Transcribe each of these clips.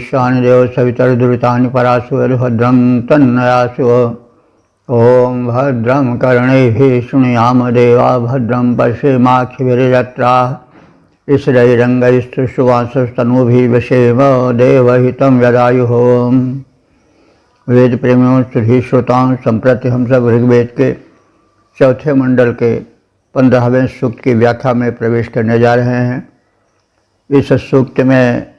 ईशान देव सवितर्दुरितानि परासु भद्रं तन्नयासु। ओम भद्रं कर्णैः शृणुयाम देवा भद्रं पश्येमाक्षभिर्यजत्राः स्थिरैरङ्गैस्तुष्टुवांसस्तनूभिः व्यशेम देवहितं यदायुः। वेद प्रेमियों सुधी श्रोताओं, संप्रति हम सब ऋग्वेद के चौथे मंडल के 15वें सूक्त की व्याख्या में प्रवेश करने जा रहे हैं। इस सूक्त में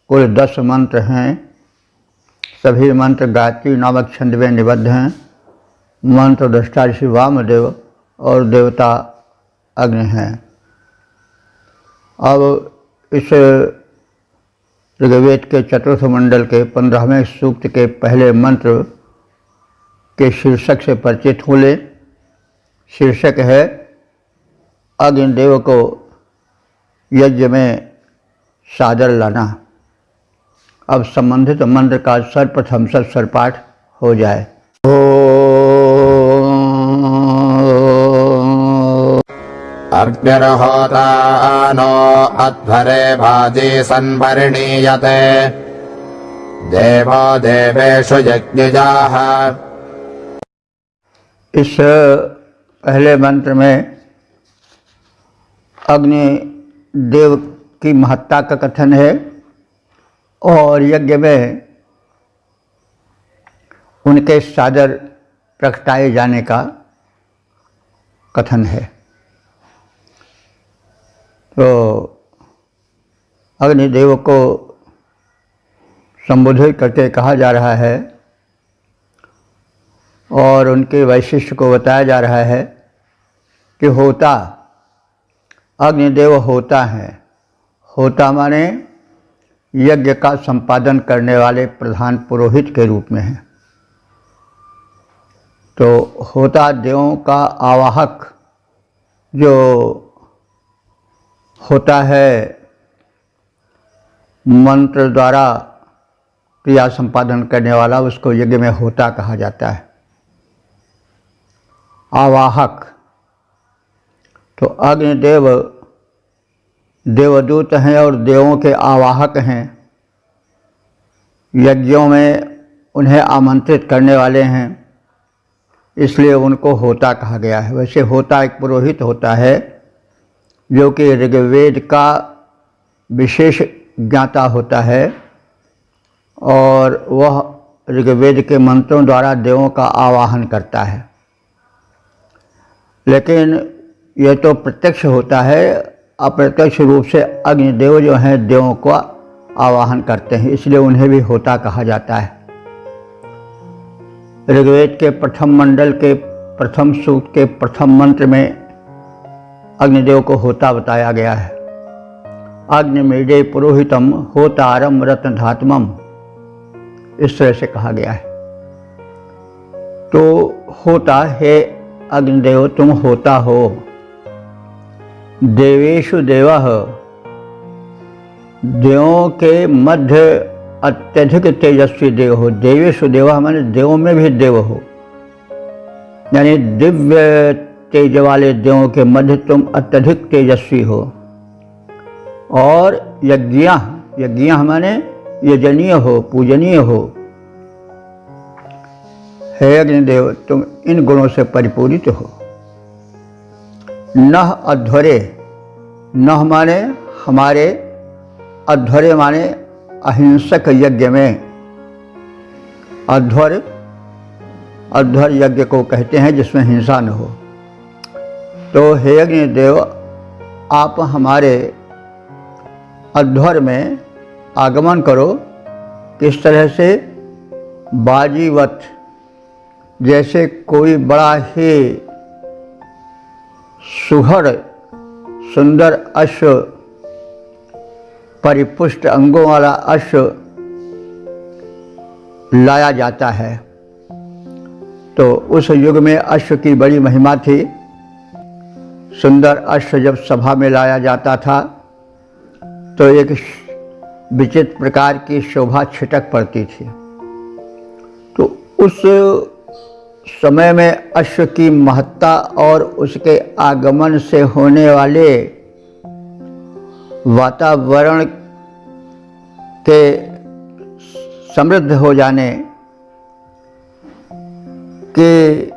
कुल 10 मंत्र हैं। सभी मंत्र गायत्री नामक छंद में निबद्ध हैं। मंत्र दृष्टा ऋषि वामदेव और देवता अग्नि हैं। अब इस ऋग्वेद के चतुर्थ मंडल के 15वें सूक्त के पहले मंत्र के शीर्षक से परिचित हो ले। शीर्षक है अग्निदेव को यज्ञ में सादर लाना। अब संबंधित मंत्र का सर्वप्रथम स्वरपाठ हो जाए। अग्निर्होता नो अध्वरे भाजी संभरणीयते देवो देवेषु यज्ञजाः। इस पहले मंत्र में अग्नि देव की महत्ता का कथन है और यज्ञ में उनके सादर प्रगटाए जाने का कथन है। तो अग्निदेव को संबोधित करके कहा जा रहा है और उनके वैशिष्ट्य को बताया जा रहा है कि होता, अग्निदेव होता है। होता माने यज्ञ का संपादन करने वाले प्रधान पुरोहित के रूप में है। तो होता देवों का आवाहक जो होता है, मंत्र द्वारा क्रिया संपादन करने वाला, उसको यज्ञ में होता कहा जाता है। आवाहक तो अग्निदेव देवदूत हैं और देवों के आवाहक हैं। यज्ञों में उन्हें आमंत्रित करने वाले हैं, इसलिए उनको होता कहा गया है। वैसे होता एक पुरोहित होता है जो कि ऋग्वेद का विशेष ज्ञाता होता है और वह ऋग्वेद के मंत्रों द्वारा देवों का आवाहन करता है। लेकिन यह तो प्रत्यक्ष होता है, अप्रत्यक्ष रूप से अग्निदेव जो हैं देवों का आवाहन करते हैं, इसलिए उन्हें भी होता कहा जाता है। ऋग्वेद के प्रथम मंडल के प्रथम सूक्त के प्रथम मंत्र में अग्निदेव को होता बताया गया है। अग्निमीडे पुरोहितम होतारम रत्नधात्मम, इस तरह से कहा गया है। तो होता है अग्निदेव, तुम होता हो। देवेषु देवः, देवों के मध्य अत्यधिक तेजस्वी देव हो। देवेषु देवः माने देवों में भी देव हो, यानी दिव्य तेज वाले देवों के मध्य तुम अत्यधिक तेजस्वी हो। और यज्ञ, यज्ञ माने यजनीय हो, पूजनीय हो। हे अग्निदेव, तुम इन गुणों से परिपूरित हो। नह अध्वरे, नह माने हमारे, अध्वरे माने अहिंसक यज्ञ में। अध्वर, अध्वर यज्ञ को कहते हैं जिसमें हिंसा न हो। तो हे अग्निदेव, आप हमारे अध्वर में आगमन करो। किस तरह से? बाजीवत, जैसे कोई बड़ा ही सुघड़ सुंदर अश्व, परिपुष्ट अंगों वाला अश्व लाया जाता है। तो उस युग में अश्व की बड़ी महिमा थी। सुंदर अश्व जब सभा में लाया जाता था तो एक विचित्र प्रकार की शोभा छिटक पड़ती थी। तो उस समय में अश्व की महत्ता और उसके आगमन से होने वाले वातावरण के समृद्ध हो जाने की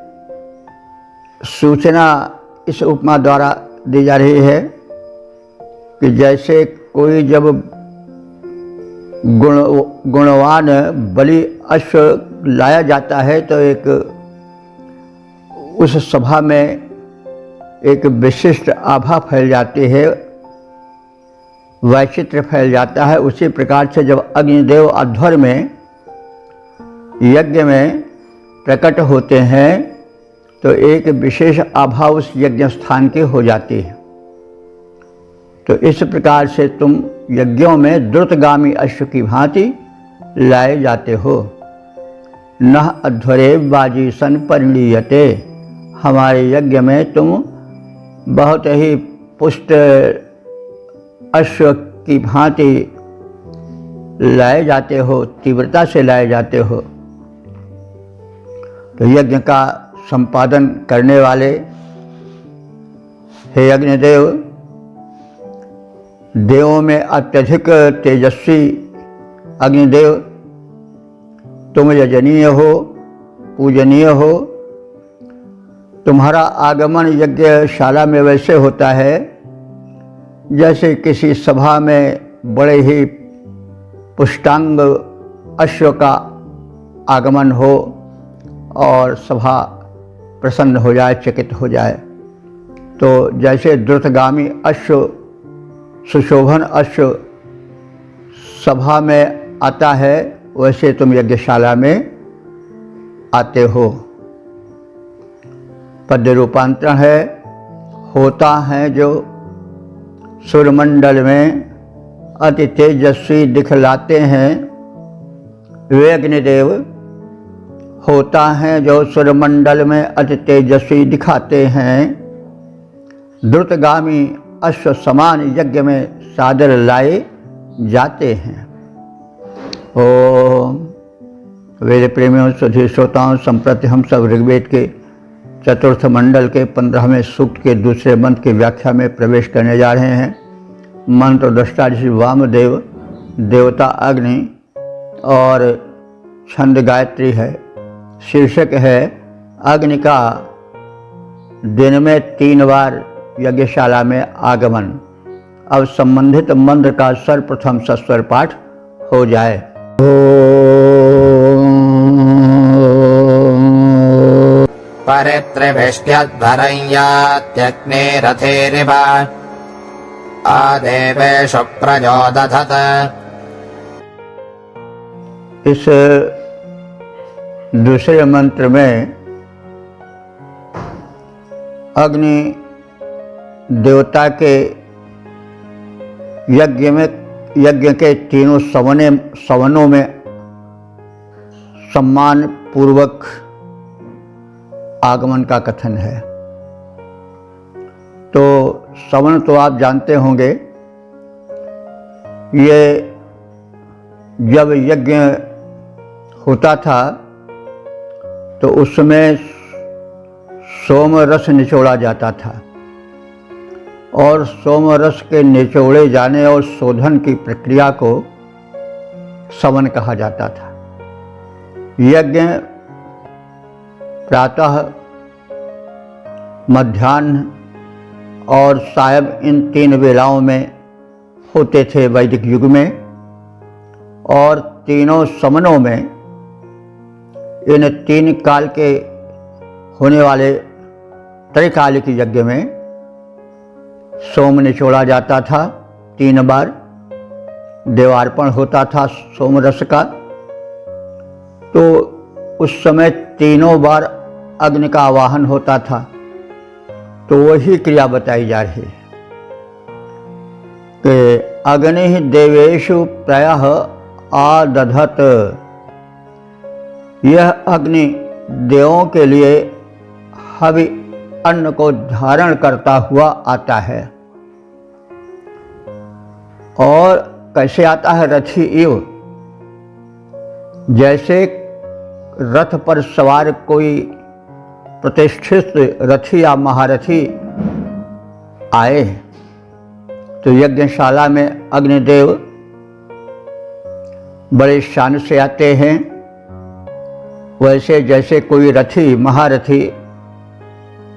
सूचना इस उपमा द्वारा दी जा रही है कि जैसे कोई जब गुणवान बलि अश्व लाया जाता है तो एक उस सभा में एक विशिष्ट आभा फैल जाती है, वैचित्र्य फैल जाता है। उसी प्रकार से जब अग्निदेव अध्वर में यज्ञ में प्रकट होते हैं तो एक विशेष आभा उस यज्ञ स्थान की हो जाती है। तो इस प्रकार से तुम यज्ञों में द्रुतगामी अश्व की भांति लाए जाते हो। नह अध्वरे बाजी सन परिणीयते, हमारे यज्ञ में तुम बहुत ही पुष्ट अश्व की भांति लाए जाते हो, तीव्रता से लाए जाते हो। तो यज्ञ का संपादन करने वाले हे अग्निदेव, देवों में अत्यधिक तेजस्वी अग्निदेव, तुम यजनीय हो, पूजनीय हो। तुम्हारा आगमन यज्ञशाला में वैसे होता है जैसे किसी सभा में बड़े ही पुष्टांग अश्व का आगमन हो और सभा प्रसन्न हो जाए, चकित हो जाए। तो जैसे द्रुतगामी अश्व, सुशोभन अश्व सभा में आता है, वैसे तुम यज्ञशाला में आते हो। पद्य रूपांतरण है, होता है जो सूर्यमंडल में अति तेजस्वी दिखलाते हैं वे अग्निदेव, होता है जो सूर्यमंडल में अति तेजस्वी दिखाते हैं, द्रुतगामी अश्व समान यज्ञ में सादर लाए जाते हैं। ओम वेद प्रेमियों, सुधी श्रोताओं, संप्रति हम सब ऋग्वेद के चतुर्थ मंडल के 15वें सूक्त के दूसरे मंत्र की व्याख्या में प्रवेश करने जा रहे हैं। मंत्र दृष्टा ऋषि वामदेव, देवता अग्नि और छंद गायत्री है। शीर्षक है अग्नि का दिन में 3 बार यज्ञशाला में आगमन। अब संबंधित मंत्र का सर्वप्रथम सस्वर पाठ हो जाए। परित्रिभिष्ट्यध्वरय्यात्यग्निरथेरिव आदेवेषु प्रचोदधत। इस दूसरे मंत्र में अग्नि देवता के यज्ञ के तीनों सवनों में सम्मान पूर्वक आगमन का कथन है। तो सवन तो आप जानते होंगे, ये जब यज्ञ होता था तो उसमें सोम रस निचोड़ा जाता था और सोम रस के निचोड़े जाने और शोधन की प्रक्रिया को सवन कहा जाता था। यज्ञ प्रातः, मध्याह्न और सायं इन 3 वेलाओं में होते थे वैदिक युग में, और तीनों समनों में इन 3 काल के होने वाले त्रैकालिक यज्ञ में सोम निचोड़ा जाता था 3 बार, देवार्पण होता था सोम रस का। तो उस समय 3 बार अग्नि का आवाहन होता था। तो वही क्रिया बताई जा रही है कि अग्नि देवेषु प्रायः आदधत, यह अग्नि देवों के लिए हवि अन्न को धारण करता हुआ आता है। और कैसे आता है? रथी इव, जैसे रथ पर सवार कोई प्रतिष्ठित रथी या महारथी आए तो यज्ञशाला में अग्निदेव बड़े शान से आते हैं, वैसे जैसे कोई रथी महारथी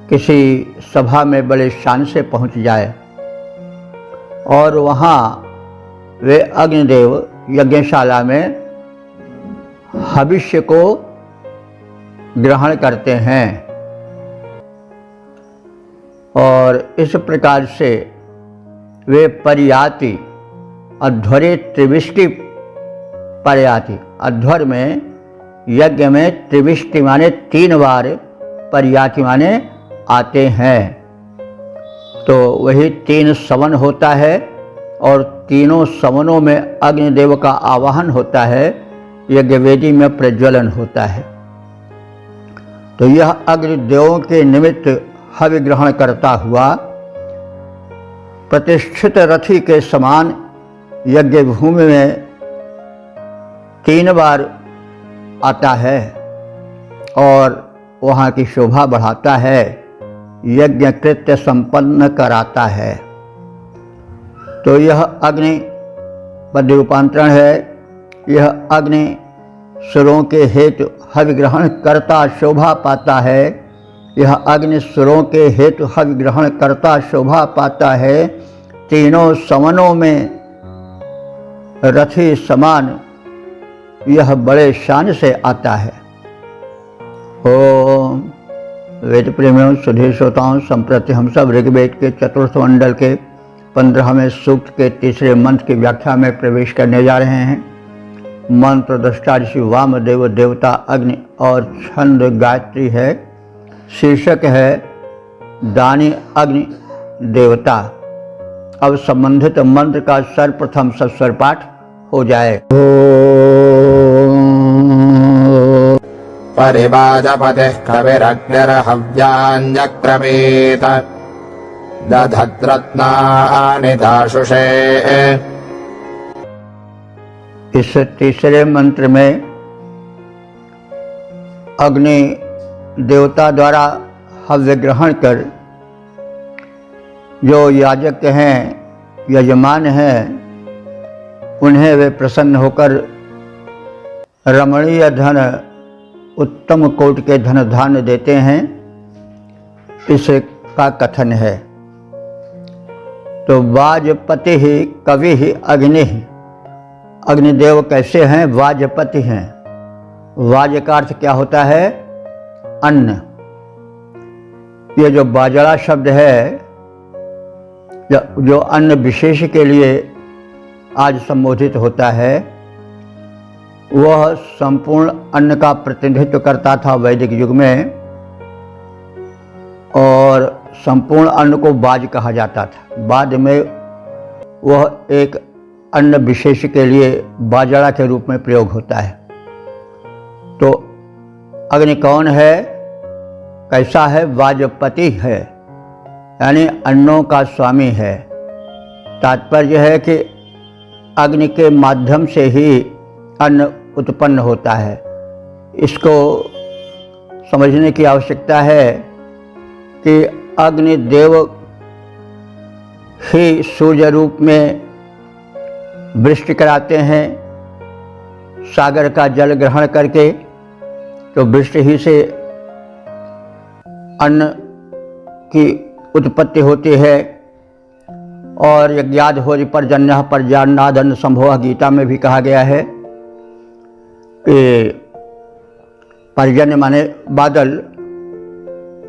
किसी सभा में बड़े शान से पहुंच जाए और वहाँ वे अग्निदेव यज्ञशाला में हविष्य को ग्रहण करते हैं। और इस प्रकार से वे परियाति अध्वरे त्रिविष्टि परियाति, अध्वर में यज्ञ में त्रिविष्टि माने 3 बार, परियाति माने आते हैं। तो वही 3 सवन होता है और तीनों सवनों में अग्निदेव का आवाहन होता है, यज्ञवेदी में प्रज्वलन होता है। तो यह अग्निदेवों के निमित्त हवि ग्रहण करता हुआ प्रतिष्ठित रथी के समान यज्ञ भूमि में 3 बार आता है और वहाँ की शोभा बढ़ाता है, यज्ञ कृत्य संपन्न कराता है। तो यह अग्नि पद रूपांतरण है। यह अग्नि सुरों के हेतु हवि ग्रहण करता शोभा पाता है। यह अग्नि सुरों के हेतु हवि ग्रहण करता शोभा पाता है। तीनों समनों में रथी समान यह बड़े शान से आता है। ओम वेद प्रेमियों सुधीर श्रोताओं, संप्रति हम सब ऋग्वेद के चतुर्थ मंडल के 15वें सूक्त के 3रे मंत्र की व्याख्या में प्रवेश करने जा रहे हैं। मंत्र दृष्टा ऋषि वामदेव देवता अग्नि और छंद गायत्री है। शीर्षक है दानी अग्नि देवता। अब संबंधित मंत्र का सर्वप्रथम सस्वर पाठ हो जाए। परिवाजपतिः कविरग्निर्हव्याञ्जक्रमेत दधद्रत्नानि दाशुषे। इस तीसरे मंत्र में अग्नि देवता द्वारा हव्य ग्रहण कर जो याजक हैं, यजमान हैं, उन्हें वे प्रसन्न होकर रमणीय धन, उत्तम कोटि के धन धान्य देते हैं, इसका कथन है। तो वाजपति ही कवि ही अग्नि ही। अग्निदेव कैसे हैं? वाजपति हैं। वाज का अर्थ क्या होता है? अन्न। ये जो बाजरा शब्द है, जो अन्न विशेष के लिए आज संबोधित होता है, वह संपूर्ण अन्न का प्रतिनिधित्व करता था वैदिक युग में, और संपूर्ण अन्न को बाज कहा जाता था। बाद में वह एक अन्न विशेष के लिए बाजरा के रूप में प्रयोग होता है। तो अग्नि कौन है, कैसा है? वाजपति है, यानी अन्नों का स्वामी है। तात्पर्य है कि अग्नि के माध्यम से ही अन्न उत्पन्न होता है। इसको समझने की आवश्यकता है कि अग्निदेव ही सूर्य रूप में वृष्टि कराते हैं, सागर का जल ग्रहण करके, तो वृष्टि ही से अन्न की उत्पत्ति होती है। और यज्ञाधोरि पर्जन्यः पर्जन्यादन्न संभवः, गीता में भी कहा गया है कि पर्जन्य माने बादल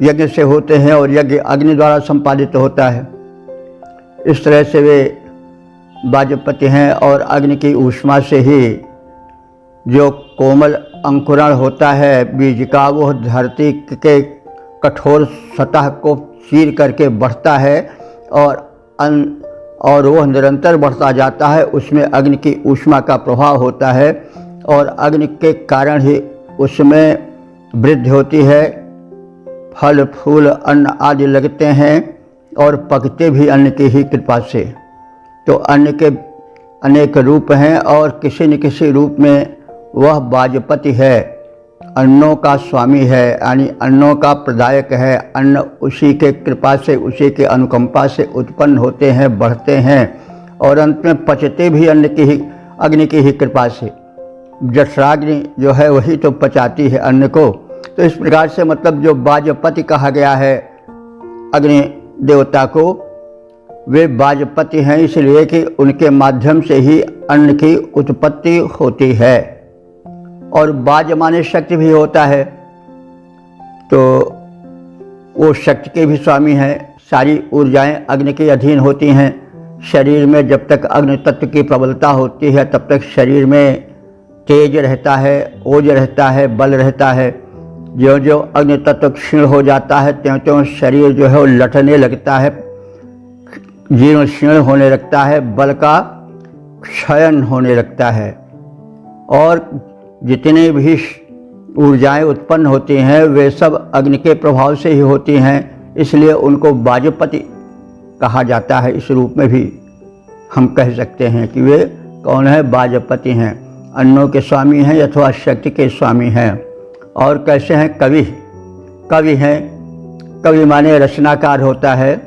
यज्ञ से होते हैं और यज्ञ अग्नि द्वारा संपादित होता है। इस तरह से वे वाजपति हैं और अग्नि की ऊष्मा से ही जो कोमल अंकुरण होता है बीज का, वह धरती के कठोर सतह को चीर करके बढ़ता है और वह निरंतर बढ़ता जाता है। उसमें अग्नि की ऊष्मा का प्रभाव होता है और अग्नि के कारण ही उसमें वृद्धि होती है। फल फूल अन्न आदि लगते हैं और पकते भी अन्न की ही कृपा से। तो अन्न के अनेक रूप हैं और किसी न किसी रूप में वह वाजपति है, अन्नों का स्वामी है, यानी अन्नों का प्रदायक है। अन्न उसी के कृपा से, उसी के अनुकंपा से उत्पन्न होते हैं, बढ़ते हैं और अंत में पचते भी अग्नि की ही कृपा से। जठराग्नि जो है वही तो पचाती है अन्न को। तो इस प्रकार से मतलब जो वाजपति कहा गया है अग्नि देवता को, वे वाजपति हैं इसलिए कि उनके माध्यम से ही अन्न की उत्पत्ति होती है। और वाज माने शक्ति भी होता है, तो वो शक्ति के भी स्वामी हैं। सारी ऊर्जाएं अग्नि के अधीन होती हैं। शरीर में जब तक अग्नि तत्व की प्रबलता होती है तब तक शरीर में तेज रहता है, ओज रहता है, बल रहता है। जो जो अग्नि तत्व क्षीण हो जाता है त्यों त्यों शरीर जो है वो लटने लगता है, जीर्ण शीर्ण होने लगता है, बल का क्षयन होने लगता है। और जितनी भी ऊर्जाएं उत्पन्न होती हैं वे सब अग्नि के प्रभाव से ही होती हैं, इसलिए उनको वाजपति कहा जाता है। इस रूप में भी हम कह सकते हैं कि वे कौन है, वाजपति हैं, अन्नों के स्वामी हैं अथवा शक्ति के स्वामी हैं। और कैसे हैं, कवि। कवि हैं, कवि माने रचनाकार होता है।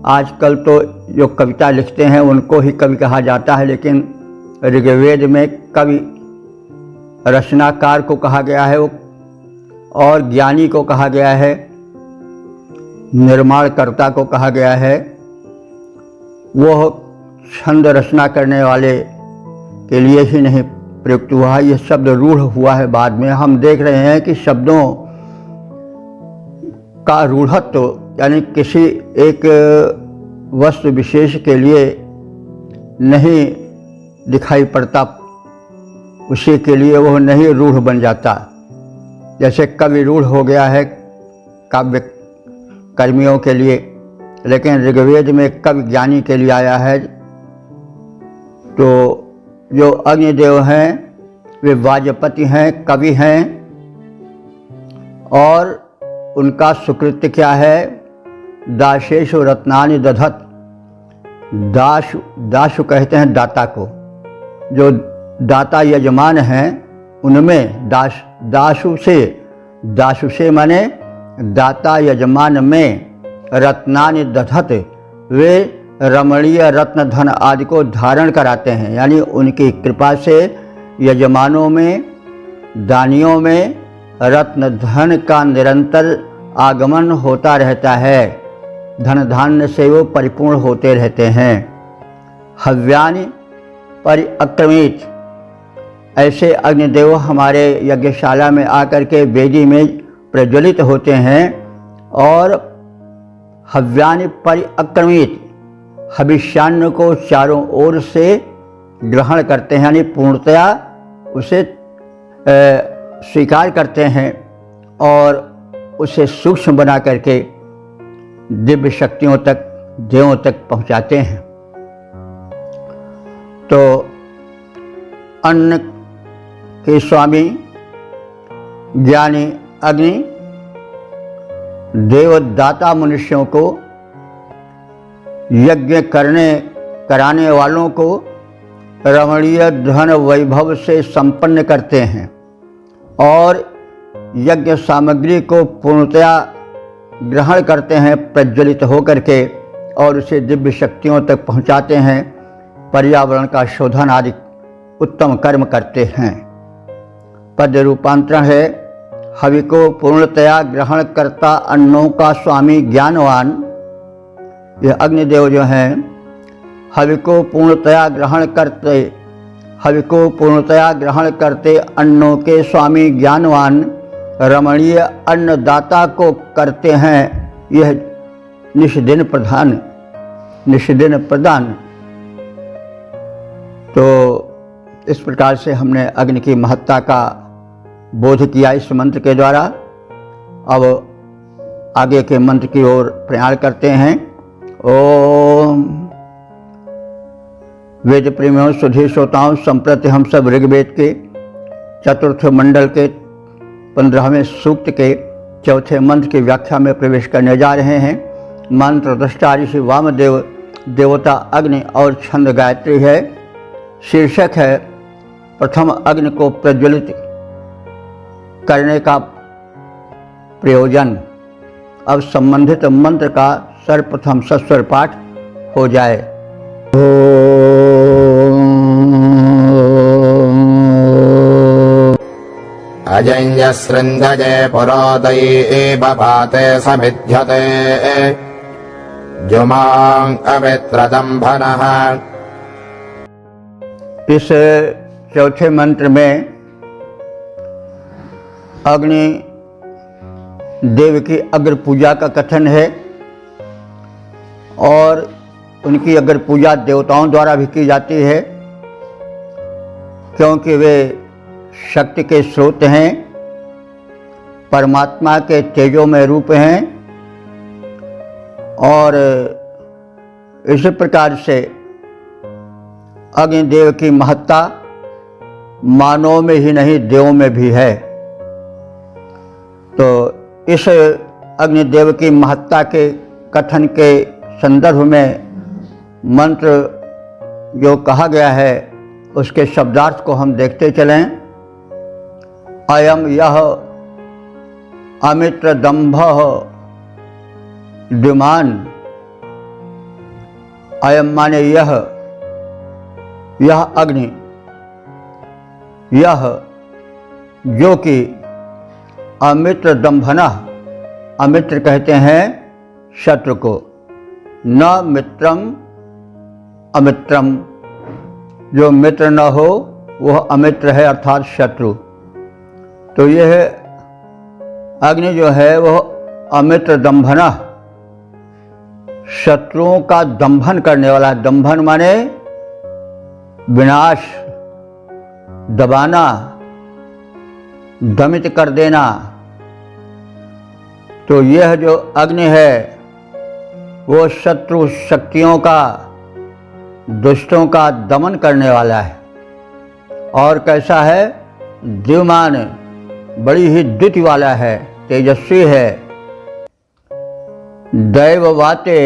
आजकल तो जो कविता लिखते हैं उनको ही कवि कहा जाता है, लेकिन ऋग्वेद में कवि रचनाकार को कहा गया है और ज्ञानी को कहा गया है, निर्माणकर्ता को कहा गया है। वो छंद रचना करने वाले के लिए ही नहीं प्रयुक्त हुआ है, ये शब्द रूढ़ हुआ है बाद में। हम देख रहे हैं कि शब्दों का रूढ़त्व यानी किसी एक वस्तु विशेष के लिए नहीं दिखाई पड़ता, उसी के लिए वह नहीं रूढ़ बन जाता। जैसे कवि रूढ़ हो गया है काव्य कर्मियों के लिए, लेकिन ऋग्वेद में कवि ज्ञानी के लिए आया है। तो जो अग्निदेव हैं वे वाजपति हैं, कवि हैं, और उनका सुकृत्य क्या है, दासेषु रत्नानि दधत। दासु कहते हैं दाता को, जो दाता यजमान हैं उनमें दासु से माने दाता यजमान में रत्नानि दधत, वे रमणीय रत्न धन आदि को धारण कराते हैं। यानी उनकी कृपा से यजमानों में, दानियों में रत्न धन का निरंतर आगमन होता रहता है। धन धान्य से वो परिपूर्ण होते रहते हैं। हव्यानि परिअक्रमित, ऐसे अग्निदेव हमारे यज्ञशाला में आकर के वेदी में प्रज्वलित होते हैं। और हव्यानि परिअक्रमित, हविष्यान्न को चारों ओर से ग्रहण करते हैं, यानी पूर्णतया उसे स्वीकार करते हैं और उसे सूक्ष्म बना करके दिव्य शक्तियों तक, देवों तक पहुंचाते हैं। तो अन्न के स्वामी ज्ञानी अग्नि देवदाता मनुष्यों को, यज्ञ कराने वालों को रमणीय धन वैभव से संपन्न करते हैं और यज्ञ सामग्री को पूर्णतया ग्रहण करते हैं प्रज्वलित होकर के, और उसे दिव्य शक्तियों तक पहुंचाते हैं। पर्यावरण का शोधन आदि उत्तम कर्म करते हैं। पद रूपांतरण है, हवि को पूर्णतया ग्रहण करता अन्नों का स्वामी ज्ञानवान। यह अग्निदेव जो हैं हवि को पूर्णतया ग्रहण करते अन्नों के स्वामी ज्ञानवान रमणीय अन्नदाता को करते हैं यह निष्दिन प्रदान। तो इस प्रकार से हमने अग्नि की महत्ता का बोध किया इस मंत्र के द्वारा। अब आगे के मंत्र की ओर प्रयाण करते हैं। ओम वेद प्रेमियों, सुधी श्रोताओं, संप्रति हम सब ऋग्वेद के चतुर्थ मंडल के 15वें सूक्त के चौथे मंत्र की व्याख्या में प्रवेश करने जा रहे हैं। मंत्र दृष्टा ऋषि वामदेव, देवता अग्नि और छंद गायत्री है। शीर्षक है प्रथम अग्नि को प्रज्वलित करने का प्रयोजन। अब संबंधित मंत्र का सर्वप्रथम सस्वर पाठ हो जाए। अजञ्जसृन्दजे पुरोदये बभाते समिध्यते जुमां अमित्रदम्भनः। इस चौथे मंत्र में अग्नि देव की अग्र पूजा का कथन है और उनकी अग्र पूजा देवताओं द्वारा भी की जाती है, क्योंकि वे शक्ति के स्रोत हैं, परमात्मा के तेजोमय रूप हैं और इसी प्रकार से अग्निदेव की महत्ता मानव में ही नहीं देवों में भी है। तो इस अग्निदेव की महत्ता के कथन के संदर्भ में मंत्र जो कहा गया है उसके शब्दार्थ को हम देखते चलें। अयम यह अमित्र दंभः द्युमान, अयम माने यह अग्नि, यह जो कि अमित्र दंभना, अमित्र कहते हैं शत्रु को, न मित्रम अमित्रम, जो मित्र न हो वह अमित्र है अर्थात शत्रु। तो यह अग्नि जो है वह अमित्र दंभना, शत्रुओं का दंभन करने वाला। दंभन माने विनाश, दबाना, दमित कर देना। तो यह जो अग्नि है वो शत्रु शक्तियों का, दुष्टों का दमन करने वाला है। और कैसा है? द्युमान, बड़ी ही द्युति वाला है, तेजस्वी है। दैववाते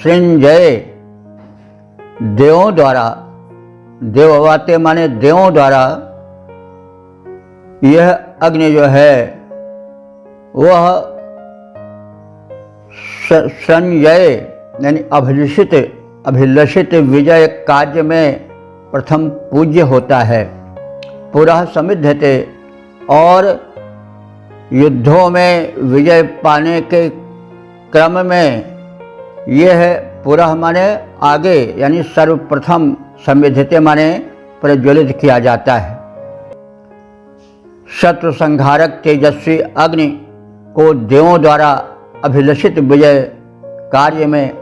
सृंजय, देवों द्वारा, देववाते माने देवों द्वारा यह अग्नि जो है वह संजय यानी अभिलषित विजय कार्य में प्रथम पूज्य होता है। पुरः समिध्यते, और युद्धों में विजय पाने के क्रम में यह पुरः माने आगे यानी सर्वप्रथम, समिध्यते माने प्रज्वलित किया जाता है। शत्रु संहारक तेजस्वी अग्नि को देवों द्वारा अभिलषित विजय कार्य में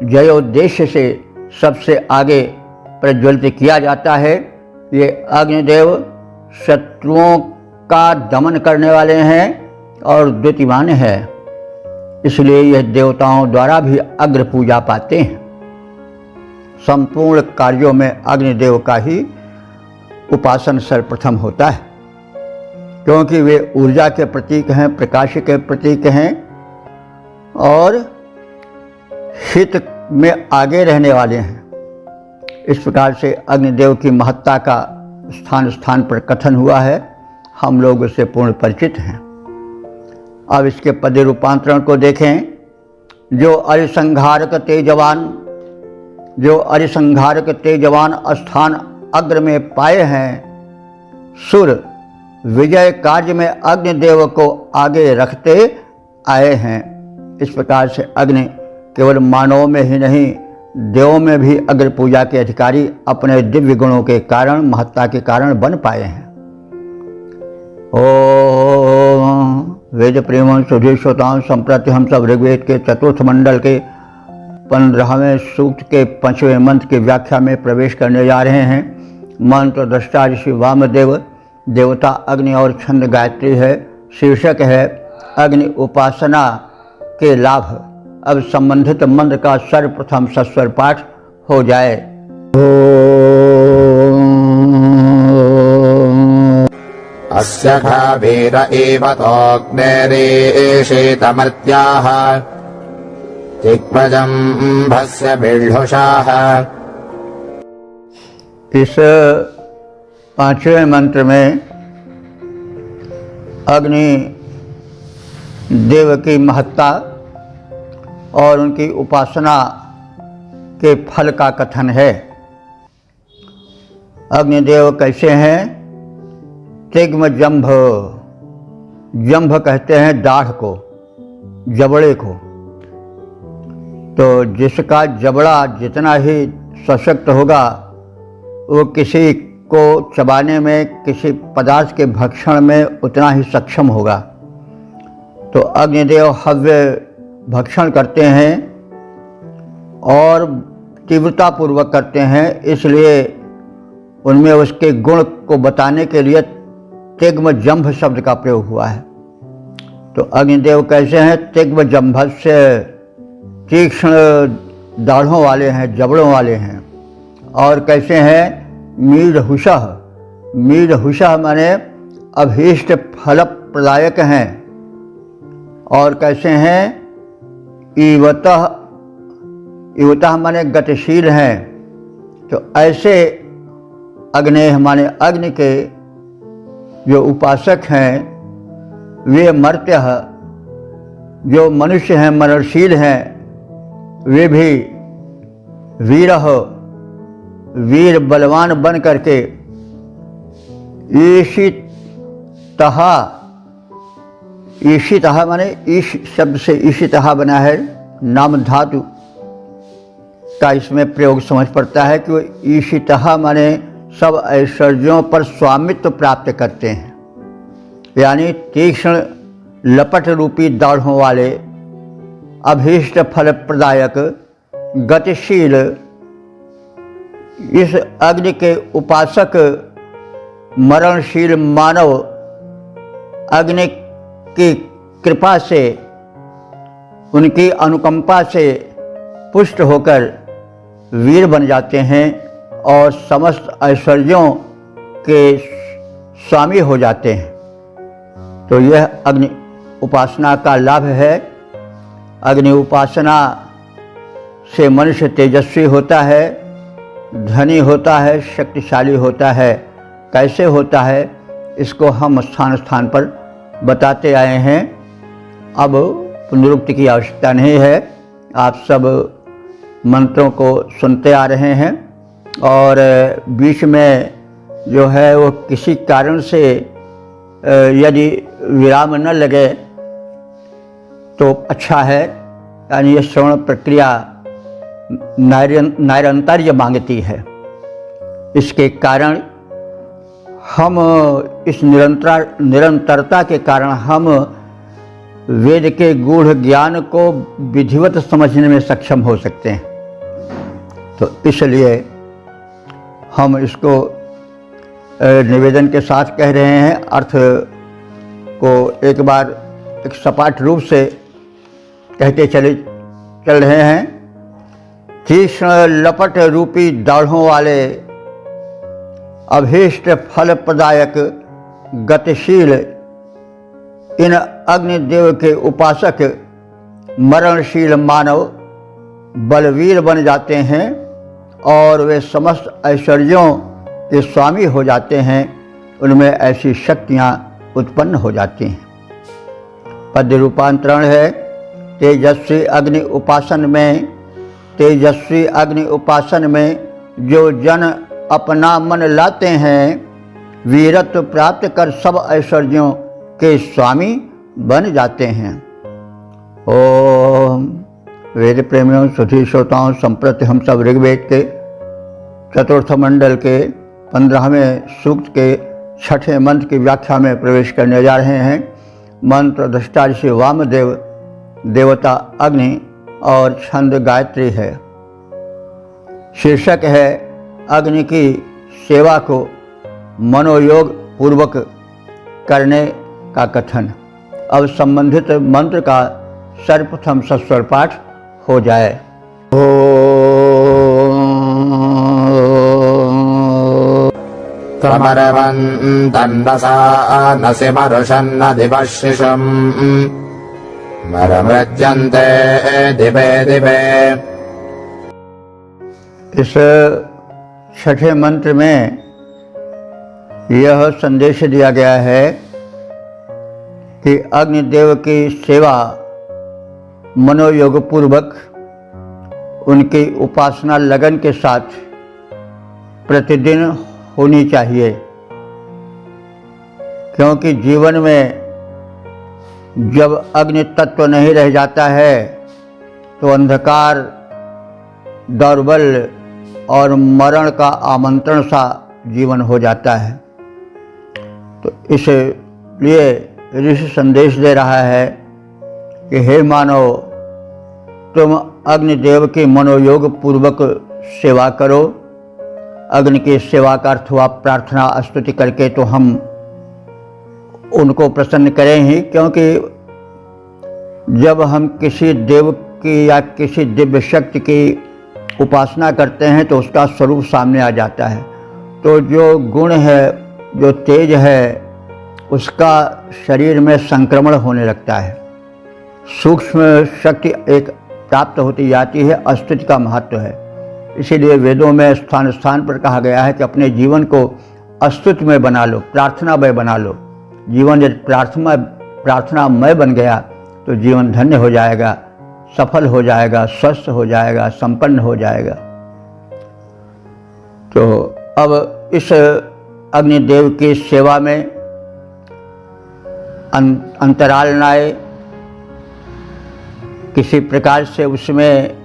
जयोद्देश्य से सबसे आगे प्रज्वलित किया जाता है। ये अग्निदेव शत्रुओं का दमन करने वाले हैं और द्युतिमान है, इसलिए यह देवताओं द्वारा भी अग्र पूजा पाते हैं। संपूर्ण कार्यों में अग्निदेव का ही उपासन सर्वप्रथम होता है, क्योंकि वे ऊर्जा के प्रतीक हैं, प्रकाश के प्रतीक हैं और हित में आगे रहने वाले हैं। इस प्रकार से अग्निदेव की महत्ता का स्थान स्थान पर कथन हुआ है, हम लोग उससे पूर्ण परिचित हैं। अब इसके पद रूपांतरण को देखें। जो अरिसंहारक तेजवान स्थान अग्र में पाए हैं, सुर विजय कार्य में अग्निदेव को आगे रखते आए हैं। इस प्रकार से अग्नि केवल मानवों में ही नहीं, देवों में भी अग्र पूजा के अधिकारी अपने दिव्य गुणों के कारण, महत्ता के कारण बन पाए हैं। ओम वेद प्रेम सुधी श्रोताओं, संप्रति हम सब ऋग्वेद के चतुर्थ मंडल के 15वें सूक्त के 5वें मंत्र की व्याख्या में प्रवेश करने जा रहे हैं। मंत्र दृष्टा ऋषि वामदेव, देवता अग्नि और छंद गायत्री है। शीर्षक है अग्नि उपासना के लाभ। अब संबंधित मंत्र का सर्वप्रथम सस्वर पाठ हो जाए। अस्य खाभीर एव तोऽग्निरेषेतमर्त्याः दिग्भजम्भस्य बिल्हुषाः। इस 5वें मंत्र में अग्नि देव की महत्ता और उनकी उपासना के फल का कथन है। अग्निदेव कैसे हैं? तिग्म जंभ, जंभ कहते हैं दाढ़ को, जबड़े को। तो जिसका जबड़ा जितना ही सशक्त होगा वो किसी को चबाने में, किसी पदार्थ के भक्षण में उतना ही सक्षम होगा। तो अग्निदेव हव्य भक्षण करते हैं और तीव्रतापूर्वक करते हैं, इसलिए उनमें उसके गुण को बताने के लिए तिग्म जंभ शब्द का प्रयोग हुआ है। तो अग्निदेव कैसे हैं? तिग्म जंभस्य, तीक्ष्ण दाढ़ों वाले हैं, जबड़ों वाले हैं। और कैसे हैं? मीढहुषः, मीढहुषः माने अभीष्ट फल प्रदायक हैं। और कैसे हैं? ईवतः, ईवतः माने गतिशील हैं। तो ऐसे अग्नेय माने अग्नि के जो उपासक हैं वे मर्त्य, जो मनुष्य हैं मरणशील हैं, वे भी वीरः, वीर बलवान बन करके ईशितः, ईशितः माने ईश शब्द से ईशितः बना है, नाम धातु का इसमें प्रयोग समझ पड़ता है कि वो ईशितः माने सब ऐश्वर्यों पर स्वामित्व प्राप्त करते हैं, यानी तीक्ष्ण लपट रूपी दाढ़ों वाले, अभीष्ट फल प्रदायक, गतिशील इस अग्नि के उपासक मरणशील मानव अग्नि की कृपा से, उनकी अनुकंपा से पुष्ट होकर वीर बन जाते हैं और समस्त ऐश्वर्यों के स्वामी हो जाते हैं। तो यह अग्नि उपासना का लाभ है। अग्नि उपासना से मनुष्य तेजस्वी होता है, धनी होता है, शक्तिशाली होता है। कैसे होता है इसको हम स्थान स्थान पर बताते आए हैं, अब पुनरुक्ति की आवश्यकता नहीं है। आप सब मंत्रों को सुनते आ रहे हैं और बीच में जो है वो किसी कारण से यदि विराम न लगे तो अच्छा है, यानी ये श्रवण प्रक्रिया नैरंतर्य मांगती है। इसके कारण हम इस निरंतरता के कारण हम वेद के गूढ़ ज्ञान को विधिवत समझने में सक्षम हो सकते हैं। तो इसलिए हम इसको निवेदन के साथ कह रहे हैं। अर्थ को एक बार एक सपाट रूप से कहते चल रहे हैं। तीक्ष्ण लपट रूपी दाढ़ों वाले, अभीष्ट फल प्रदायक, गतिशील इन अग्निदेव के उपासक मरणशील मानव बलवीर बन जाते हैं और वे समस्त ऐश्वर्यों के स्वामी हो जाते हैं। उनमें ऐसी शक्तियाँ उत्पन्न हो जाती हैं। पद्य रूपांतरण है। तेजस्वी अग्नि उपासन में, तेजस्वी अग्नि उपासन में जो जन अपना मन लाते हैं, वीरत्व प्राप्त कर सब ऐश्वर्यों के स्वामी बन जाते हैं। ओम वेद प्रेमियों, सुधी श्रोताओं, संप्रति हम सब ऋग्वेद के चतुर्थ मंडल के 15वें सूक्त के 6ठे मंत्र की व्याख्या में प्रवेश करने जा रहे हैं। मंत्र दृष्टा ऋषि वामदेव, देवता अग्नि और छंद गायत्री है। शीर्षक है अग्नि की सेवा को मनोयोग पूर्वक करने का कथन। अब संबंधित मंत्र का सर्वप्रथम सस्वर पाठ हो जाए। तमरवन्तन्नसा नसि मरुषन्न दिवः शिशुम् मरमृज्यन्ते दिवे दिवे। इस 6ठे मंत्र में यह संदेश दिया गया है कि अग्निदेव की सेवा मनोयोग पूर्वक, उनकी उपासना लगन के साथ प्रतिदिन होनी चाहिए। क्योंकि जीवन में जब अग्नि तत्व नहीं रह जाता है तो अंधकार, दौर्बल्य और मरण का आमंत्रण सा जीवन हो जाता है। तो इसलिए ऋषि संदेश दे रहा है कि हे मानव, तुम अग्निदेव की मनोयोग पूर्वक सेवा करो। अग्नि की सेवा का अर्थ हुआ प्रार्थना स्तुति करके तो हम उनको प्रसन्न करें ही, क्योंकि जब हम किसी देव की या किसी दिव्य शक्ति की उपासना करते हैं तो उसका स्वरूप सामने आ जाता है। तो जो गुण है, जो तेज है, उसका शरीर में संक्रमण होने लगता है। सूक्ष्म शक्ति एक प्राप्त होती जाती है। स्तुति का महत्व है, इसीलिए वेदों में स्थान स्थान पर कहा गया है कि अपने जीवन को स्तुतिमय बना लो, प्रार्थनामय बना लो। जीवन यदि प्रार्थनामय बन गया तो जीवन धन्य हो जाएगा, सफल हो जाएगा, स्वस्थ हो जाएगा, संपन्न हो जाएगा। तो अब इस अग्निदेव की सेवा में अंतराल न आए, किसी प्रकार से उसमें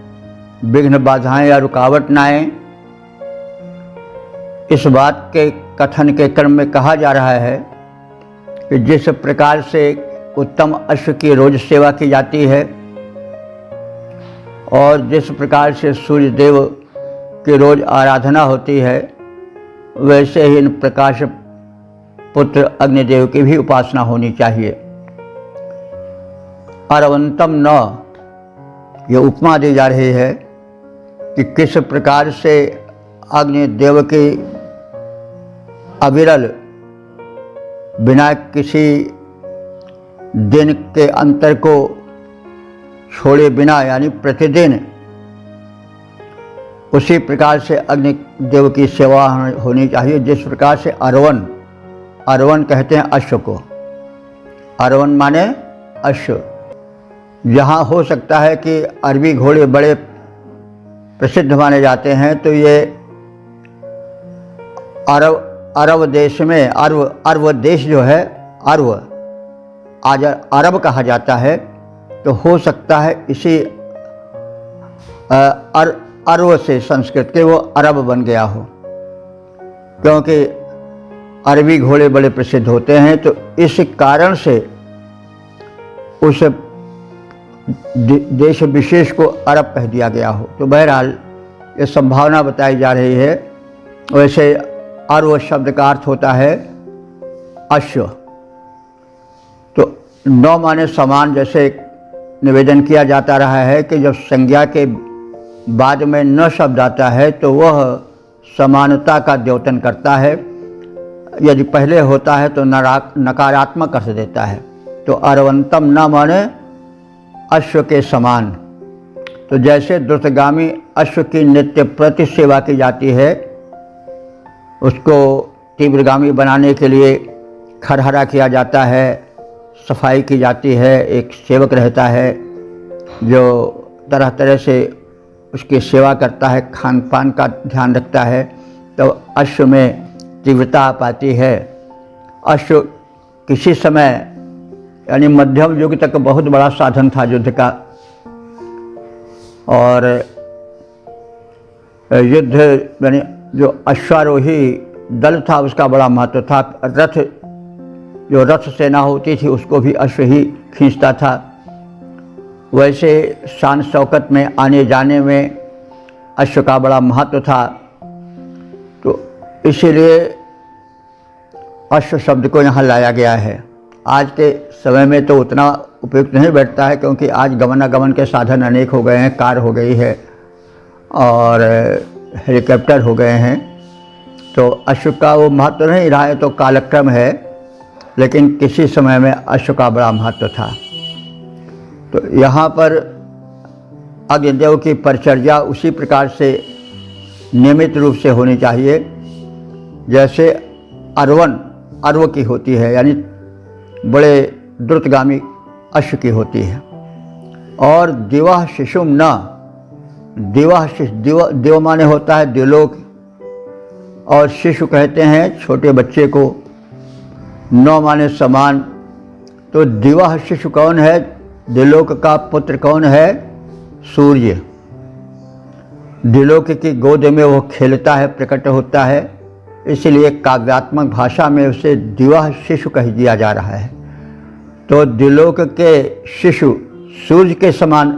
विघ्न बाधाएं या रुकावट न आए। इस बात के कथन के क्रम में कहा जा रहा है कि जिस प्रकार से उत्तम अश्व की रोज सेवा की जाती है और जिस प्रकार से सूर्य देव की रोज आराधना होती है, वैसे ही इन प्रकाश पुत्र अग्निदेव की भी उपासना होनी चाहिए। अरवंतम न, ये उपमा दी जा रही है कि किस प्रकार से अग्निदेव की अविरल, बिना किसी दिन के अंतर को छोड़े बिना, यानी प्रतिदिन उसी प्रकार से अग्निदेव की सेवा होनी चाहिए। जिस प्रकार से अरवन कहते हैं अश्व को। अरवन माने अश्व। यहाँ हो सकता है कि अरबी घोड़े बड़े प्रसिद्ध माने जाते हैं, तो ये अरब देश में, अरब देश जो है, आज अरब कहा जाता है, तो हो सकता है इसी अरब से संस्कृत के वो अरब बन गया हो, क्योंकि अरबी घोड़े बड़े प्रसिद्ध होते हैं। तो इस कारण से उस देश विशेष को अरब कह दिया गया हो। तो बहरहाल ये संभावना बताई जा रही है। वैसे अरब शब्द का अर्थ होता है अश्व। तो नौ माने समान, जैसे निवेदन किया जाता रहा है कि जब संज्ञा के बाद में न शब्द आता है तो वह समानता का द्योतन करता है। यदि पहले होता है तो नकारात्मक अर्थ देता है। तो अरवंतम न माने अश्व के समान। तो जैसे द्रुतगामी अश्व की नित्य प्रति सेवा की जाती है, उसको तीव्रगामी बनाने के लिए खरहरा किया जाता है, सफाई की जाती है, एक सेवक रहता है जो तरह तरह से उसकी सेवा करता है, खान पान का ध्यान रखता है, तो अश्व में तीव्रता आ पाती है। अश्व किसी समय यानी मध्यम युग तक बहुत बड़ा साधन था युद्ध का, और युद्ध यानी जो अश्वारोही दल था उसका बड़ा महत्व था। रथ, जो रथ सेना होती थी उसको भी अश्व ही खींचता था। वैसे शान शौकत में आने जाने में अश्व का बड़ा महत्व था। तो इसीलिए अश्व शब्द को यहाँ लाया गया है। आज के समय में तो उतना उपयुक्त नहीं बैठता है, क्योंकि आज गमनागमन के साधन अनेक हो गए हैं, कार हो गई है और हेलीकॉप्टर हो गए हैं, तो अश्व का वो महत्व नहीं रहा है, तो कालक्रम है। लेकिन किसी समय में अश्व का बड़ा महत्व था। तो यहाँ पर अग्निदेव की परिचर्या उसी प्रकार से नियमित रूप से होनी चाहिए जैसे अरव की होती है, यानी बड़े द्रुतगामी अश्व की होती है। और दिवा शिशुम न, दिव माने होता है द्युलोक, और शिशु कहते हैं छोटे बच्चे को। 9 माने समान। तो दिवा शिशु कौन है? दिलोक का पुत्र कौन है? सूर्य। दिलोक की गोद में वो खेलता है, प्रकट होता है, इसलिए काव्यात्मक भाषा में उसे दिवा शिशु कह दिया जा रहा है। तो दिलोक के शिशु सूर्य के समान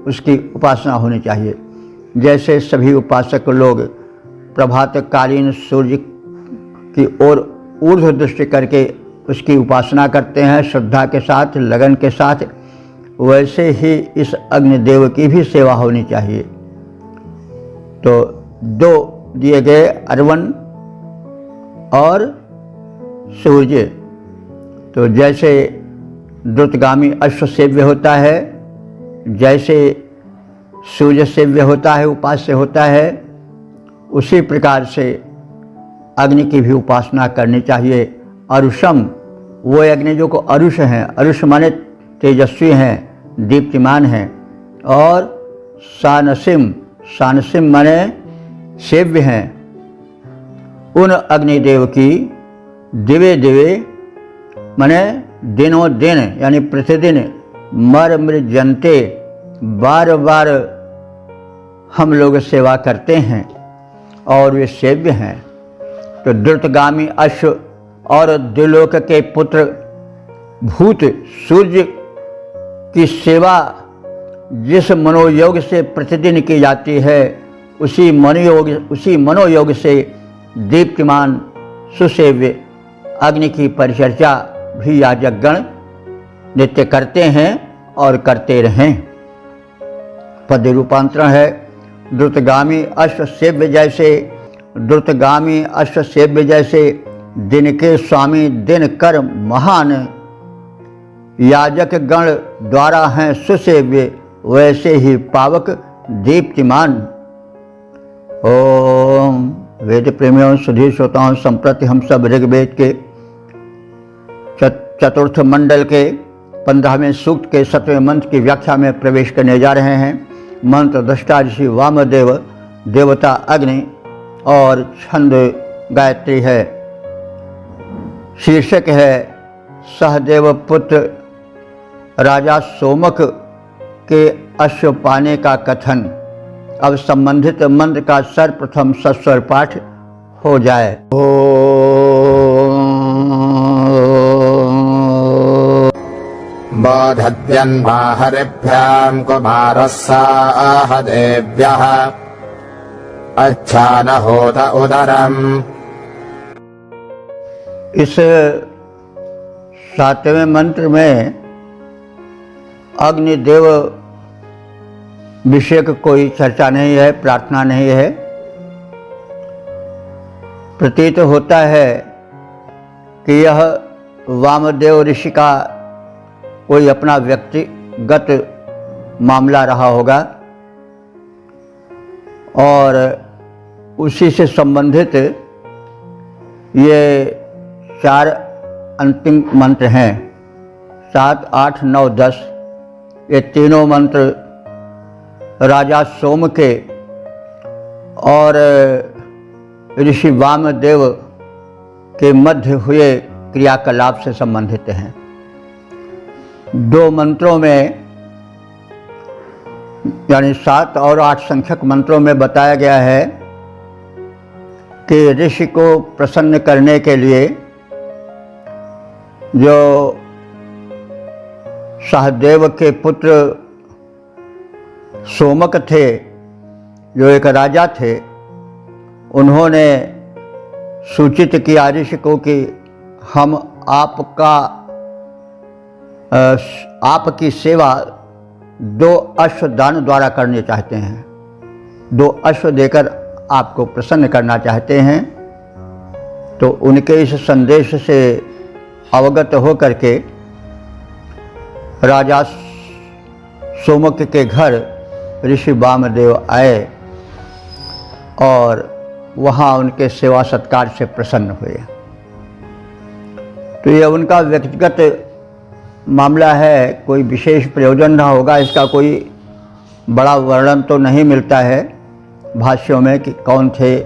उसकी उपासना होनी चाहिए। जैसे सभी उपासक लोग प्रभातकालीन सूर्य की ओर ऊर्ध्व दृष्टि करके उसकी उपासना करते हैं श्रद्धा के साथ, लगन के साथ, वैसे ही इस अग्निदेव की भी सेवा होनी चाहिए। तो 2 दिए गए, अर्वन और सूर्य। तो जैसे द्रुतगामी अश्व सेव्य होता है, जैसे सूर्य सेव्य होता है, उपास्य होता है, उसी प्रकार से अग्नि की भी उपासना करनी चाहिए। अरुषम, वो अग्नि जो को अरुष हैं, अरुष माने तेजस्वी हैं, दीप्तिमान हैं। और सानसिम, सानसिम माने सेव्य हैं। उन अग्निदेव की दिवे दिवे माने दिनों दिन यानी प्रतिदिन मर मृजनते, बार बार हम लोग सेवा करते हैं और वे सेव्य हैं। तो द्रुतगामी अश्व और दिलोक के पुत्र भूत सूर्य की सेवा जिस मनोयोग से प्रतिदिन की जाती है, उसी मनोयोग से दीप्तिमान सुसेव्य अग्नि की परिचर्चा भी याजकगण नित्य करते हैं और करते रहें। पद रूपांतरण है द्रुतगामी अश्व सेव्य जैसे, द्रुतगामी अश्व सेव्य जैसे दिन के स्वामी दिन कर महान, याजक गण द्वारा हैं सुसेव्य वैसे ही पावक दीप्तिमान। ओम वेद प्रेमियों, सुधीर श्रोताओं, संप्रति हम सब ऋग्वेद के चतुर्थ मंडल के 15वें सूक्त के 7वें मंत्र की व्याख्या में प्रवेश करने जा रहे हैं। मंत्र दृष्टा ऋषि वामदेव, देवता अग्नि और छंद गायत्री है। शीर्षक है सहदेव पुत्र राजा सोमक के अश्व पाने का कथन। अब संबंधित मंत्र का सर्वप्रथम सस्वर पाठ हो जाए। बोधद्यन्माहरिभ्यां कुमारः साह देव्यः अच्छा न होत उदरम्। इस 7वें मंत्र में अग्निदेव विषय की कोई चर्चा नहीं है, प्रार्थना नहीं है। प्रतीत होता है कि यह वामदेव ऋषि का कोई अपना व्यक्तिगत मामला रहा होगा और उसी से संबंधित ये 4 अंतिम मंत्र हैं। 7, 8, 9, 10 ये तीनों मंत्र राजा सोम के और ऋषि वामदेव के मध्य हुए क्रियाकलाप से संबंधित हैं। 2 मंत्रों में यानी 7 और 8 संख्यक मंत्रों में बताया गया है कि ऋषि को प्रसन्न करने के लिए जो सहदेव के पुत्र सोमक थे, जो एक राजा थे, उन्होंने सूचित किया ऋषि को कि हम आपकी सेवा 2 अश्व दान द्वारा करने चाहते हैं, 2 अश्व देकर आपको प्रसन्न करना चाहते हैं। तो उनके इस संदेश से अवगत होकर के राजा सोमक के घर ऋषि वामदेव आए और वहाँ उनके सेवा सत्कार से प्रसन्न हुए। तो यह उनका व्यक्तिगत मामला है, कोई विशेष प्रयोजन न होगा। इसका कोई बड़ा वर्णन तो नहीं मिलता है भाष्यों में कि कौन थे,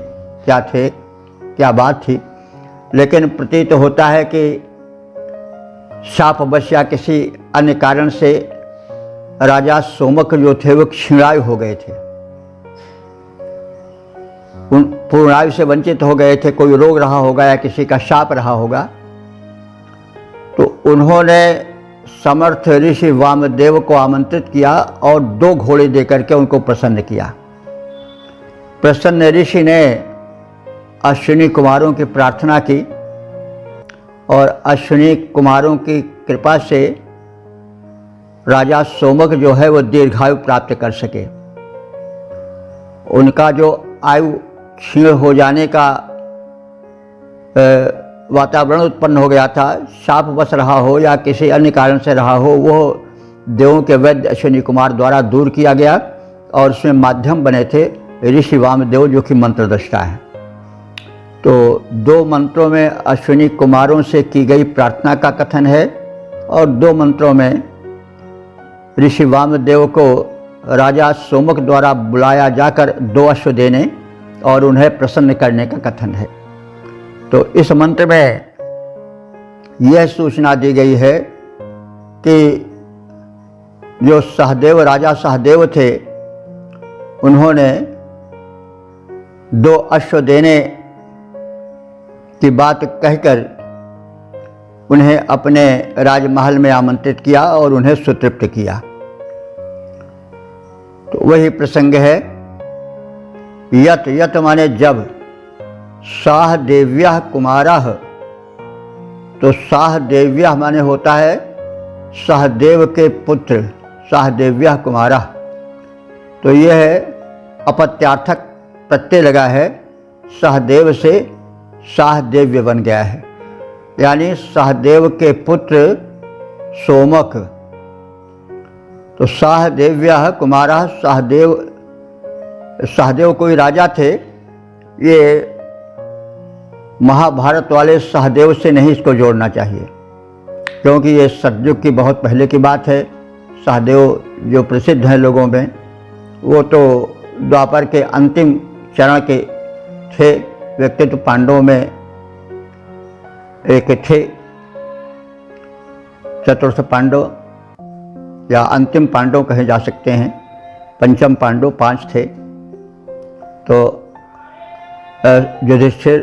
क्या बात थी, लेकिन प्रतीत होता है कि शापवश या किसी अन्य कारण से राजा सोमक जो थे वो क्षीणायु हो गए थे, पूर्णायु से वंचित हो गए थे, कोई रोग रहा होगा या किसी का शाप रहा होगा। तो उन्होंने समर्थ ऋषि वामदेव को आमंत्रित किया और 2 घोड़े देकर के उनको प्रसन्न किया। प्रसन्न ऋषि ने अश्विनी कुमारों की प्रार्थना की और अश्विनी कुमारों की कृपा से राजा सोमक जो है वो दीर्घायु प्राप्त कर सके। उनका जो आयु क्षीण हो जाने का वातावरण उत्पन्न हो गया था, शापवश रहा हो या किसी अन्य कारण से रहा हो, वो देवों के वैद्य अश्विनी कुमार द्वारा दूर किया गया और उसमें माध्यम बने थे ऋषि वामदेव जो कि मंत्रदृष्टा हैं। तो 2 मंत्रों में अश्विनी कुमारों से की गई प्रार्थना का कथन है और 2 मंत्रों में ऋषि वामदेव को राजा सोमक द्वारा बुलाया जाकर 2 अश्व देने और उन्हें प्रसन्न करने का कथन है। तो इस मंत्र में यह सूचना दी गई है कि जो सहदेव राजा सहदेव थे उन्होंने 2 अश्व देने की बात कहकर उन्हें अपने राजमहल में आमंत्रित किया और उन्हें सुतृप्त किया। तो वही प्रसंग है यत यत माने जब, साहदेव्यः कुमारः, तो साहदेव्यः माने होता है सहदेव के पुत्र, साहदेव्यः कुमारः। तो यह अपत्यार्थक प्रत्यय लगा है, सहदेव से साहदेव्य बन गया है, यानी सहदेव के पुत्र सोमक। तो साहदेव्यः कुमारः, सहदेव कोई राजा थे। ये महाभारत वाले सहदेव से नहीं इसको जोड़ना चाहिए, क्योंकि ये सतयुग की बहुत पहले की बात है। सहदेव जो प्रसिद्ध हैं लोगों में, वो तो द्वापर के अंतिम चरण के थे। व्यक्तित्व पांडवों में एक थे, चतुर्थ पांडव या अंतिम पांडव कहे जा सकते हैं। पंचम पांडव 5 थे। तो युधिष्ठिर,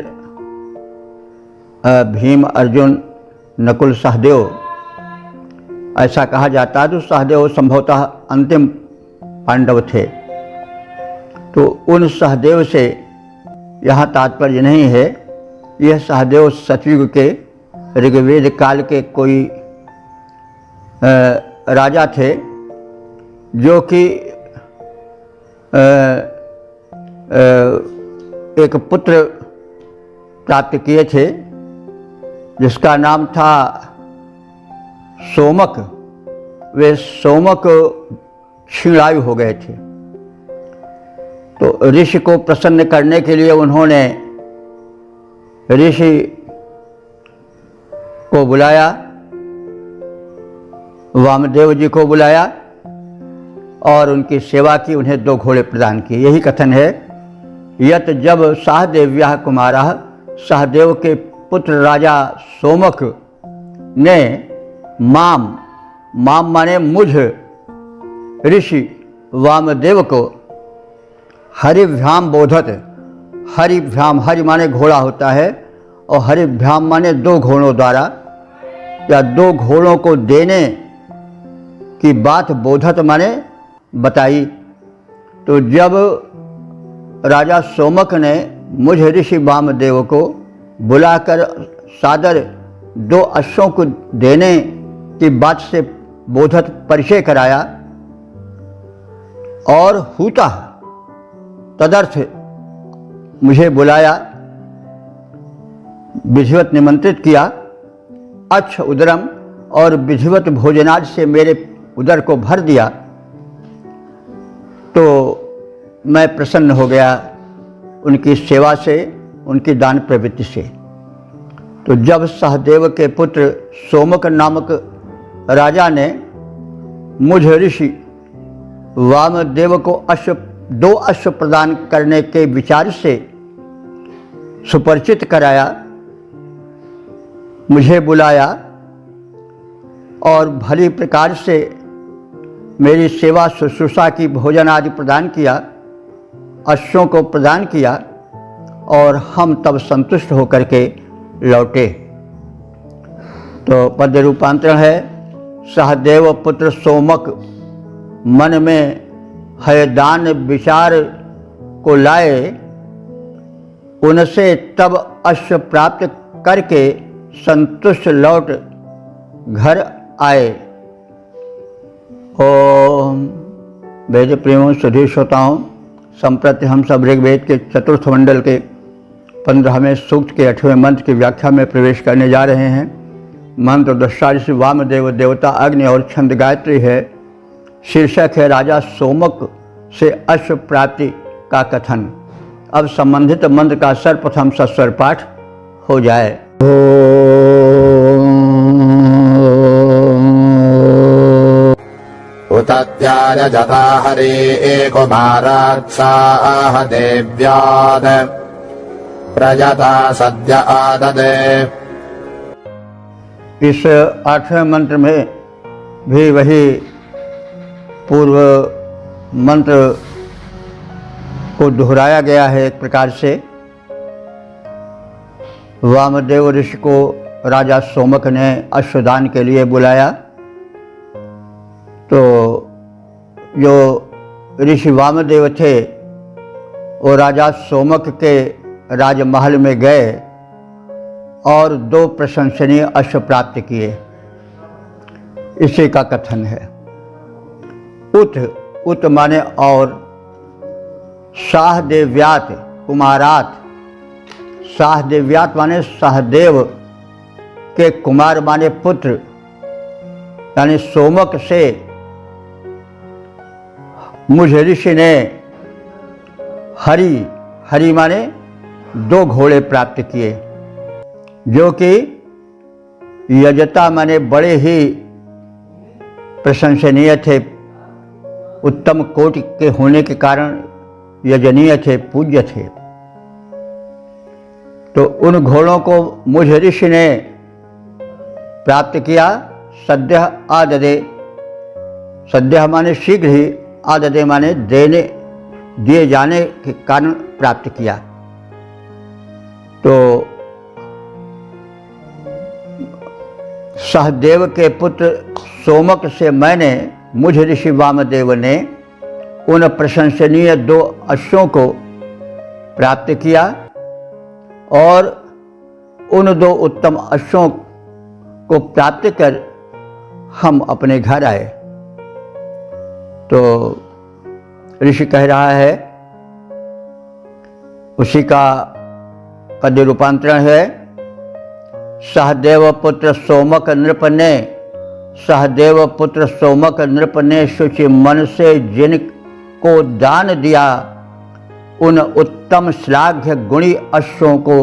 भीम, अर्जुन, नकुल, सहदेव ऐसा कहा जाता है। तो सहदेव संभवतः अंतिम पांडव थे। तो उन सहदेव से यहाँ तात्पर्य नहीं है। यह सहदेव सतयुग के ऋग्वेद काल के कोई राजा थे जो कि एक पुत्र प्राप्त किए थे जिसका नाम था सोमक। वे सोमक क्षीणायु हो गए थे। तो ऋषि को प्रसन्न करने के लिए उन्होंने ऋषि को बुलाया, वामदेव जी को बुलाया और उनकी सेवा की, उन्हें 2 घोड़े प्रदान किए। यही कथन है यत जब सहदेव्यः कुमारः, सहदेव के पुत्र राजा सोमक ने माम माने मुझ ऋषि वामदेव को हरिभ्याम बोधत, हरिभ्याम, हरि माने घोड़ा होता है और हरिभ्याम माने 2 घोड़ों द्वारा या 2 घोड़ों को देने की बात बोधत माने बताई। तो जब राजा सोमक ने मुझ ऋषि वामदेव को बुलाकर सादर 2 अश्वों को देने की बात से बोधत परिचय कराया और हूता तदर्थ मुझे बुलाया, विधिवत निमंत्रित किया, अच्छ उदरम, और विधिवत भोजनाज से मेरे उदर को भर दिया, तो मैं प्रसन्न हो गया उनकी सेवा से, उनकी दान प्रवृत्ति से। तो जब सहदेव के पुत्र सोमक नामक राजा ने मुझ ऋषि वामदेव को 2 अश्व प्रदान करने के विचार से सुपरिचित कराया, मुझे बुलाया और भली प्रकार से मेरी सेवा शुश्रूषा की, भोजन आदि प्रदान किया, अश्वों को प्रदान किया और हम तब संतुष्ट होकर के लौटे। तो पद्य रूपांतरण है, सहदेव पुत्र सोमक मन में हयदान विचार को लाए, उनसे तब अश्व प्राप्त करके संतुष्ट लौट घर आए। ओम वेद प्रेमों सुधीर श्रोताओं, संप्रति हम सब ऋग्वेद के चतुर्थ मंडल के 15वें सूक्त के 8वें मंत्र की व्याख्या में प्रवेश करने जा रहे हैं। मंत्र दृष्टा ऋषि वामदेव, देवता अग्नि और छंद गायत्री है। शीर्षक है राजा सोमक से अश्व प्राप्ति का कथन। अब संबंधित मंत्र का सर्वप्रथम सस्वर पाठ हो जाए। उतत्याय जता हरे कुमारात्साह देव्याद प्रजता सद्य आददे। इस 8वें मंत्र में भी वही पूर्व मंत्र को दोहराया गया है। एक प्रकार से वामदेव ऋषि को राजा सोमक ने अश्वदान के लिए बुलाया, तो जो ऋषि वामदेव थे वो राजा सोमक के राजमहल में गए और 2 प्रशंसनीय अश्व प्राप्त किए। इसी का कथन है। उत माने और, सहदेव्यात कुमारात, सहदेव्यात माने सहदेव के कुमार माने पुत्र, यानी सोमक से मुझ ऋषि ने हरि माने 2 घोड़े प्राप्त किए, जो कि यजता माने बड़े ही प्रशंसनीय थे, उत्तम कोटि के होने के कारण यजनीय थे, पूज्य थे। तो उन घोड़ों को मुझ ऋषि ने प्राप्त किया। सद्य आददे, सद्य माने शीघ्र ही, आददे माने दिए जाने के कारण प्राप्त किया। तो सहदेव के पुत्र सोमक से मैंने, मुझ ऋषि वामदेव ने उन प्रशंसनीय 2 अश्वों को प्राप्त किया और उन 2 उत्तम अश्वों को प्राप्त कर हम अपने घर आए। तो ऋषि कह रहा है, उसी का पद्य रूपांतरण है, सहदेव पुत्र सोमक नृप ने, सहदेव पुत्र सोमक नृप ने शुचि मन से जिनको दान दिया, उन उत्तम श्लाघ्य गुणी अश्वों को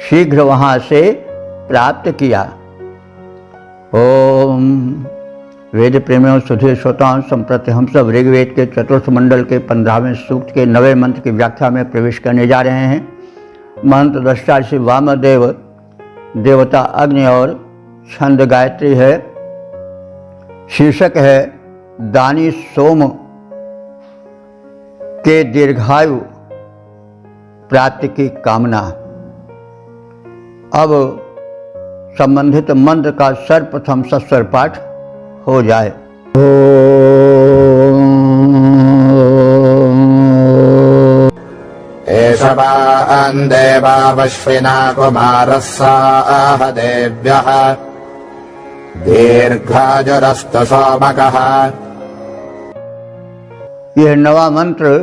शीघ्र वहां से प्राप्त किया। ओम वेद प्रेमियों सुधीर श्रोताओं, संप्रति हम सब ऋग्वेद के चतुर्थ मंडल के 15वें सूक्त के 9वें मंत्र की व्याख्या में प्रवेश करने जा रहे हैं। मंत्र दृष्टा ऋषि वामदेव, देवता अग्नि और छंद गायत्री है। शीर्षक है दानी सोम के दीर्घायु प्राप्ति की कामना। अब संबंधित मंत्र का सर्वप्रथम सस्वर पाठ हो जाए। एषवान् देवावश्विना कुमारस्साह देव्यः दीर्घाजुरस्तु सोमकः। यह नवा मंत्र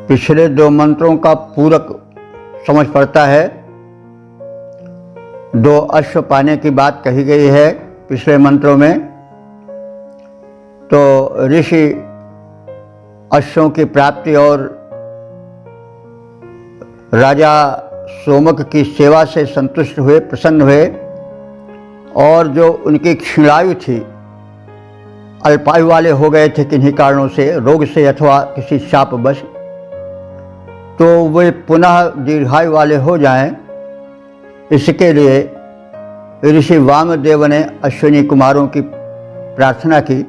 पिछले 2 मंत्रों का पूरक समझ पड़ता है। 2 अश्व पाने की बात कही गई है पिछले मंत्रों में। तो ऋषि अश्वों की प्राप्ति और राजा सोमक की सेवा से संतुष्ट हुए, प्रसन्न हुए, और जो उनकी क्षीणायु थी, अल्पायु वाले हो गए थे किन्हीं कारणों से, रोग से अथवा किसी शापवश, तो वे पुनः दीर्घायु वाले हो जाएं, इसके लिए ऋषि वामदेव ने अश्विनी कुमारों की प्रार्थना की,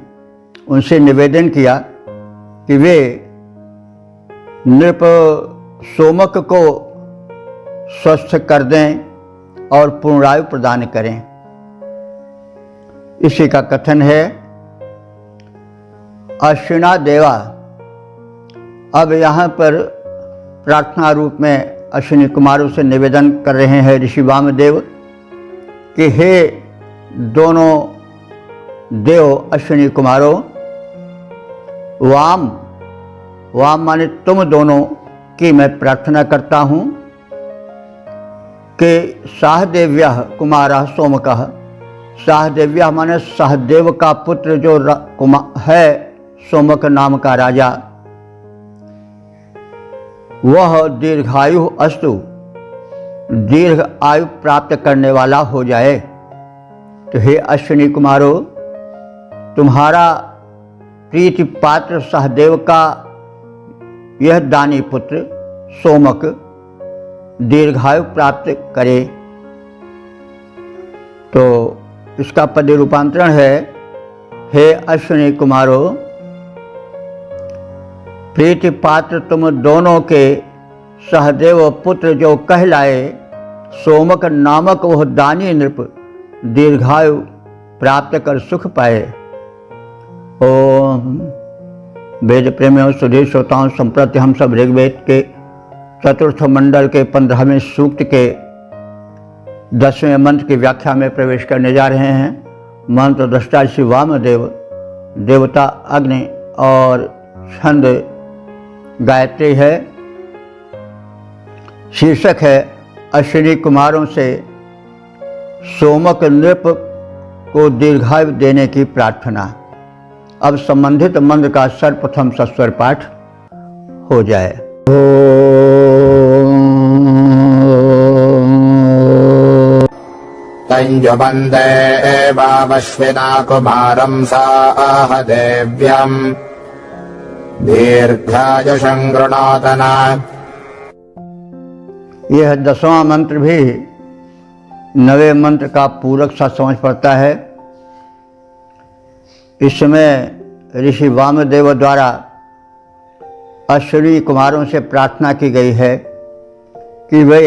उनसे निवेदन किया कि वे नृप सोमक को स्वस्थ कर दें और पूर्णायु प्रदान करें। इसी का कथन है। अश्विना देवा अब यहाँ पर प्रार्थना रूप में अश्विनी कुमारों से निवेदन कर रहे हैं ऋषि वामदेव कि हे दोनों देव अश्विनी कुमारों, वाम माने तुम दोनों की मैं प्रार्थना करता हूँ कि सहदेव्य कुमार सोमकः, सहदेव्य माने सहदेव का पुत्र जो है सोमक नाम का राजा, वह दीर्घायु अस्तु, दीर्घ आयु प्राप्त करने वाला हो जाए। तो हे अश्विनी कुमारों, तुम्हारा प्रीति पात्र सहदेव का यह दानी पुत्र सोमक दीर्घायु प्राप्त करे। तो इसका पद रूपांतरण है, हे अश्विनी कुमारों, प्रीति पात्र तुम दोनों के सहदेव पुत्र जो कहलाए सोमक नामक वह दानी नृप दीर्घायु प्राप्त कर सुख पाए। ओम वेद प्रेमियों, सुधीर श्रोताओं, संप्रति हम सब ऋग्वेद के चतुर्थ मंडल के 15वें सूक्त के 10वें मंत्र की व्याख्या में प्रवेश करने जा रहे हैं। मंत्र दृष्टा श्री वामदेव, देवता अग्नि और छंद गायत्री है। शीर्षक है अश्विनी कुमारों से सोमक नृप को दीर्घायु देने की प्रार्थना। अब संबंधित मंत्र का सर्वप्रथम सस्वर पाठ हो जाए। तञ्जुवन्दे एवावश्विना कुमारं साह देव्यम् दीर्घायुषं गृणोतना। यह 10वां मंत्र भी 9वें मंत्र का पूरक सा समझ पड़ता है। इसमें ऋषि वामदेव द्वारा अश्विनी कुमारों से प्रार्थना की गई है कि वे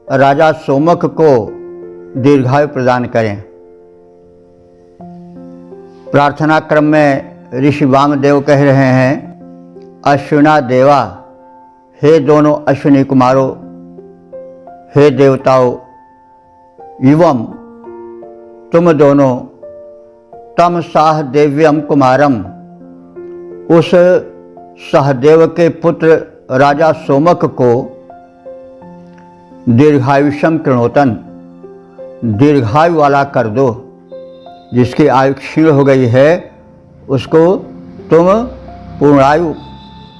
राजा सोमक को दीर्घायु प्रदान करें। प्रार्थना क्रम में ऋषि वामदेव कह रहे हैं, अश्विना देवा, हे दोनों अश्विनी कुमारों, हे देवताओं, युवम तुम दोनों, तम सहदेव्यम कुमारम, उस सहदेव के पुत्र राजा सोमक को दीर्घायुषम कृणोतन, दीर्घायु वाला कर दो। जिसकी आयु क्षीण हो गई है उसको तुम पूर्णायु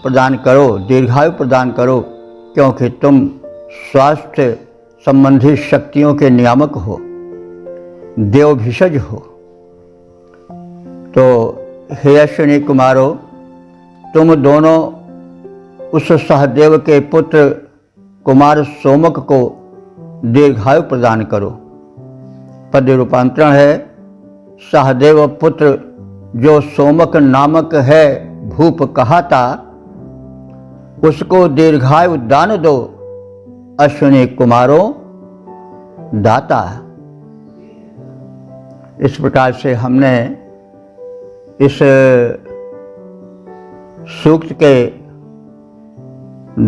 प्रदान करो, दीर्घायु प्रदान करो, क्योंकि तुम स्वास्थ्य संबंधी शक्तियों के नियामक हो, देव भिषज हो। तो हे अश्विनी कुमारों, तुम दोनों उस सहदेव के पुत्र कुमार सोमक को दीर्घायु प्रदान करो। पद रूपांतरण है, सहदेव पुत्र जो सोमक नामक है भूप कहाता, उसको दीर्घायु दान दो अश्विनी कुमारों दाता। इस प्रकार से हमने इस सूक्त के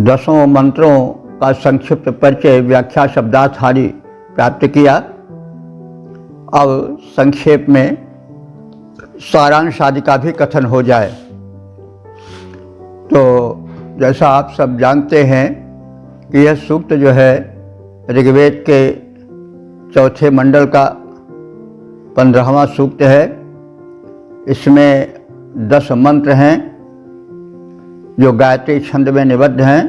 10 मंत्रों का संक्षिप्त परिचय, व्याख्या, शब्दार्थ आदि प्राप्त किया। अब संक्षेप में सारांश आदि का भी कथन हो जाए। तो जैसा आप सब जानते हैं कि यह सूक्त जो है ऋग्वेद के चौथे मंडल का 15वां सूक्त है। इसमें 10 मंत्र हैं जो गायत्री छंद में निबद्ध हैं।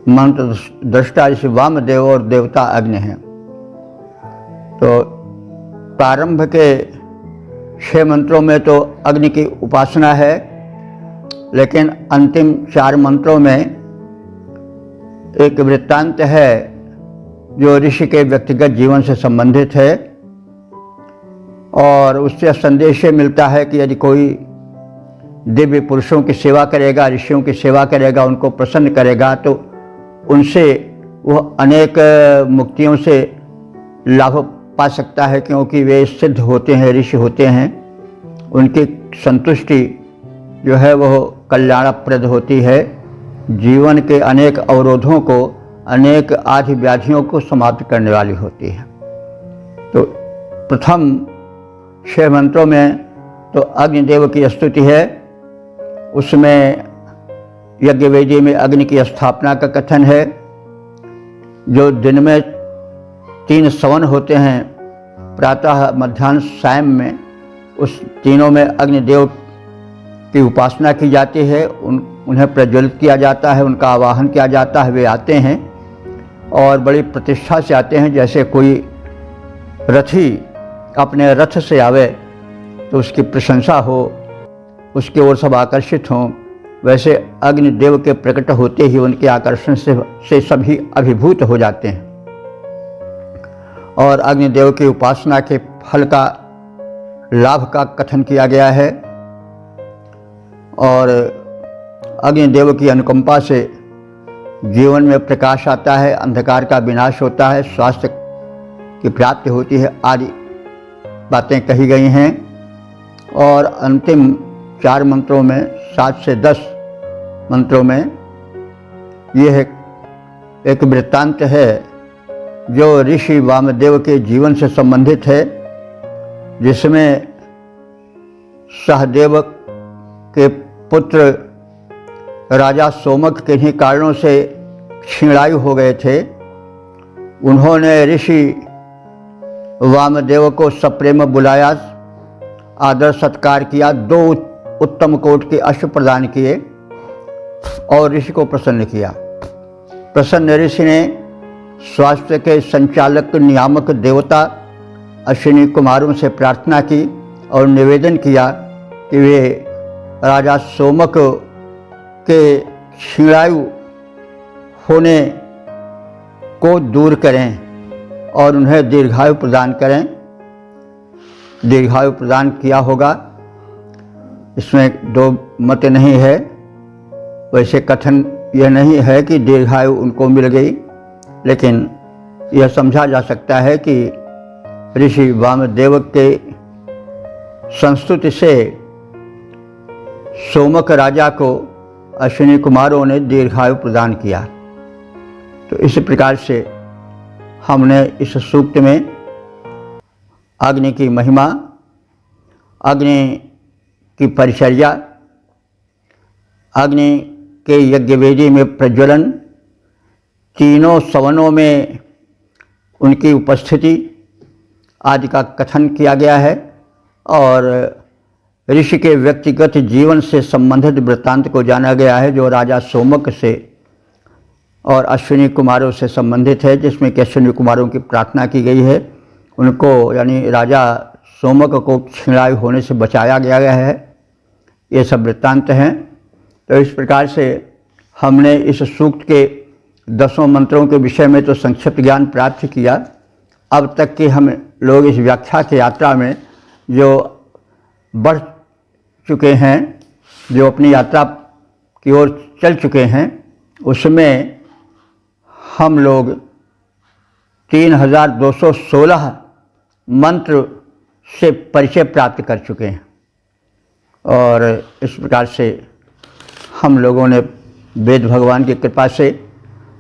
मंत्र दृष्टा ऋषि वामदेव और देवता अग्नि हैं। तो प्रारंभ के 6 मंत्रों में तो अग्नि की उपासना है, लेकिन अंतिम 4 मंत्रों में एक वृत्तांत है जो ऋषि के व्यक्तिगत जीवन से संबंधित है, और उससे संदेश ये मिलता है कि यदि कोई दिव्य पुरुषों की सेवा करेगा, ऋषियों की सेवा करेगा, उनको प्रसन्न करेगा, तो उनसे वह अनेक मुक्तियों से लाभ पा सकता है, क्योंकि वे सिद्ध होते हैं, ऋषि होते हैं। उनकी संतुष्टि जो है वह कल्याणप्रद होती है, जीवन के अनेक अवरोधों को, अनेक आदि व्याधियों को समाप्त करने वाली होती है। तो प्रथम 6 मंत्रों में तो अग्निदेव की स्तुति है, उसमें यज्ञवेदी में अग्नि की स्थापना का कथन है। जो दिन में 3 सवन होते हैं, प्रातः, मध्याह्न, सायं में, उस तीनों में अग्निदेव की उपासना की जाती है, उन्हें प्रज्वलित किया जाता है, उनका आवाहन किया जाता है। वे आते हैं और बड़ी प्रतिष्ठा से आते हैं। जैसे कोई रथी अपने रथ से आवे तो उसकी प्रशंसा हो, उसकी ओर सब आकर्षित हों, वैसे अग्निदेव के प्रकट होते ही उनके आकर्षण से सभी अभिभूत हो जाते हैं। और अग्निदेव की उपासना के फल का, लाभ का कथन किया गया है। और अग्निदेव की अनुकंपा से जीवन में प्रकाश आता है, अंधकार का विनाश होता है, स्वास्थ्य की प्राप्ति होती है, आदि बातें कही गई हैं। और अंतिम 4 मंत्रों में, 7 से 10 मंत्रों में, यह एक वृत्तांत है जो ऋषि वामदेव के जीवन से संबंधित है, जिसमें सहदेव के पुत्र राजा सोमक किन्हीं कारणों से क्षीणायु हो गए थे। उन्होंने ऋषि वामदेव को सप्रेम बुलाया, आदर सत्कार किया, 2 उत्तम कोट के अश्व प्रदान किए और ऋषि को प्रसन्न किया। प्रसन्न ऋषि ने स्वास्थ्य के संचालक, नियामक देवता अश्विनी कुमारों से प्रार्थना की और निवेदन किया कि वे राजा सोमक के क्षीणायु होने को दूर करें और उन्हें दीर्घायु प्रदान करें। दीर्घायु प्रदान किया होगा, इसमें 2 मत नहीं है। वैसे कथन यह नहीं है कि दीर्घायु उनको मिल गई, लेकिन यह समझा जा सकता है कि ऋषि वामदेव के संस्तुति से सोमक राजा को अश्विनी कुमारों ने दीर्घायु प्रदान किया। तो इस प्रकार से हमने इस सूक्त में अग्नि की महिमा, अग्नि की परिचर्या, अग्नि के यज्ञवेदी में प्रज्वलन, तीनों सवनों में उनकी उपस्थिति आदि का कथन किया गया है। और ऋषि के व्यक्तिगत जीवन से संबंधित वृत्तांत को जाना गया है, जो राजा सोमक से और अश्विनी कुमारों से संबंधित है, जिसमें कि अश्विनी कुमारों की प्रार्थना की गई है। उनको, यानी राजा सोमक को क्षीणायु होने से बचाया गया है। ये सब वृत्तांत हैं। तो इस प्रकार से हमने इस सूक्त के 10 मंत्रों के विषय में तो संक्षिप्त ज्ञान प्राप्त किया। अब तक कि हम लोग इस व्याख्या की यात्रा में जो बढ़ चुके हैं, जो अपनी यात्रा की ओर चल चुके हैं, उसमें हम लोग 3216 मंत्र से परिचय प्राप्त कर चुके हैं। और इस प्रकार से हम लोगों ने वेद भगवान की कृपा से,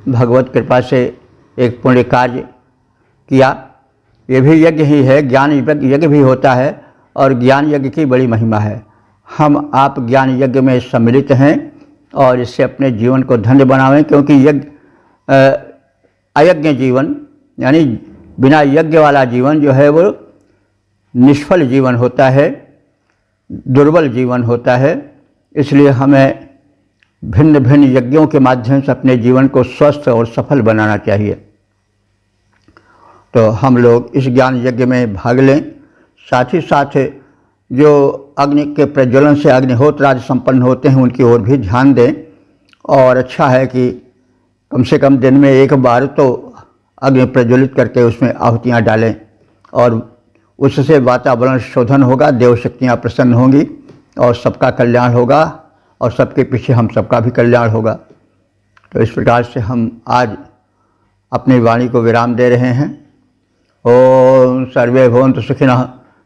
भगवत कृपा से एक पुण्य कार्य किया। ये भी यज्ञ ही है, ज्ञान यज्ञ भी होता है और ज्ञान यज्ञ की बड़ी महिमा है। हम आप ज्ञान यज्ञ में सम्मिलित हैं और इससे अपने जीवन को धन्य बनावें, क्योंकि यज्ञ अयज्ञ जीवन, यानी बिना यज्ञ वाला जीवन जो है वो निष्फल जीवन होता है, दुर्बल जीवन होता है। इसलिए हमें भिन्न भिन्न यज्ञों के माध्यम से अपने जीवन को स्वस्थ और सफल बनाना चाहिए। तो हम लोग इस ज्ञान यज्ञ में भाग लें। साथ ही साथ जो अग्नि के प्रज्वलन से अग्निहोत्र आदि संपन्न होते हैं, उनकी ओर भी ध्यान दें। और अच्छा है कि कम से कम दिन में एक बार तो अग्नि प्रज्वलित करके उसमें आहुतियाँ डालें और उससे वातावरण शोधन होगा, देव शक्तियाँ प्रसन्न होंगी और सबका कल्याण होगा और सबके पीछे हम सबका भी कल्याण होगा। तो इस प्रकार से हम आज अपनी वाणी को विराम दे रहे हैं। ओम सर्वे भवन्तु सुखिनः,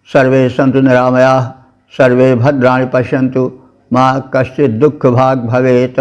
सर्वे सन्तु निरामयाः, सर्वे भद्राणि पश्यन्तु, मा कश्चित् दुःख भाग् भवेत्।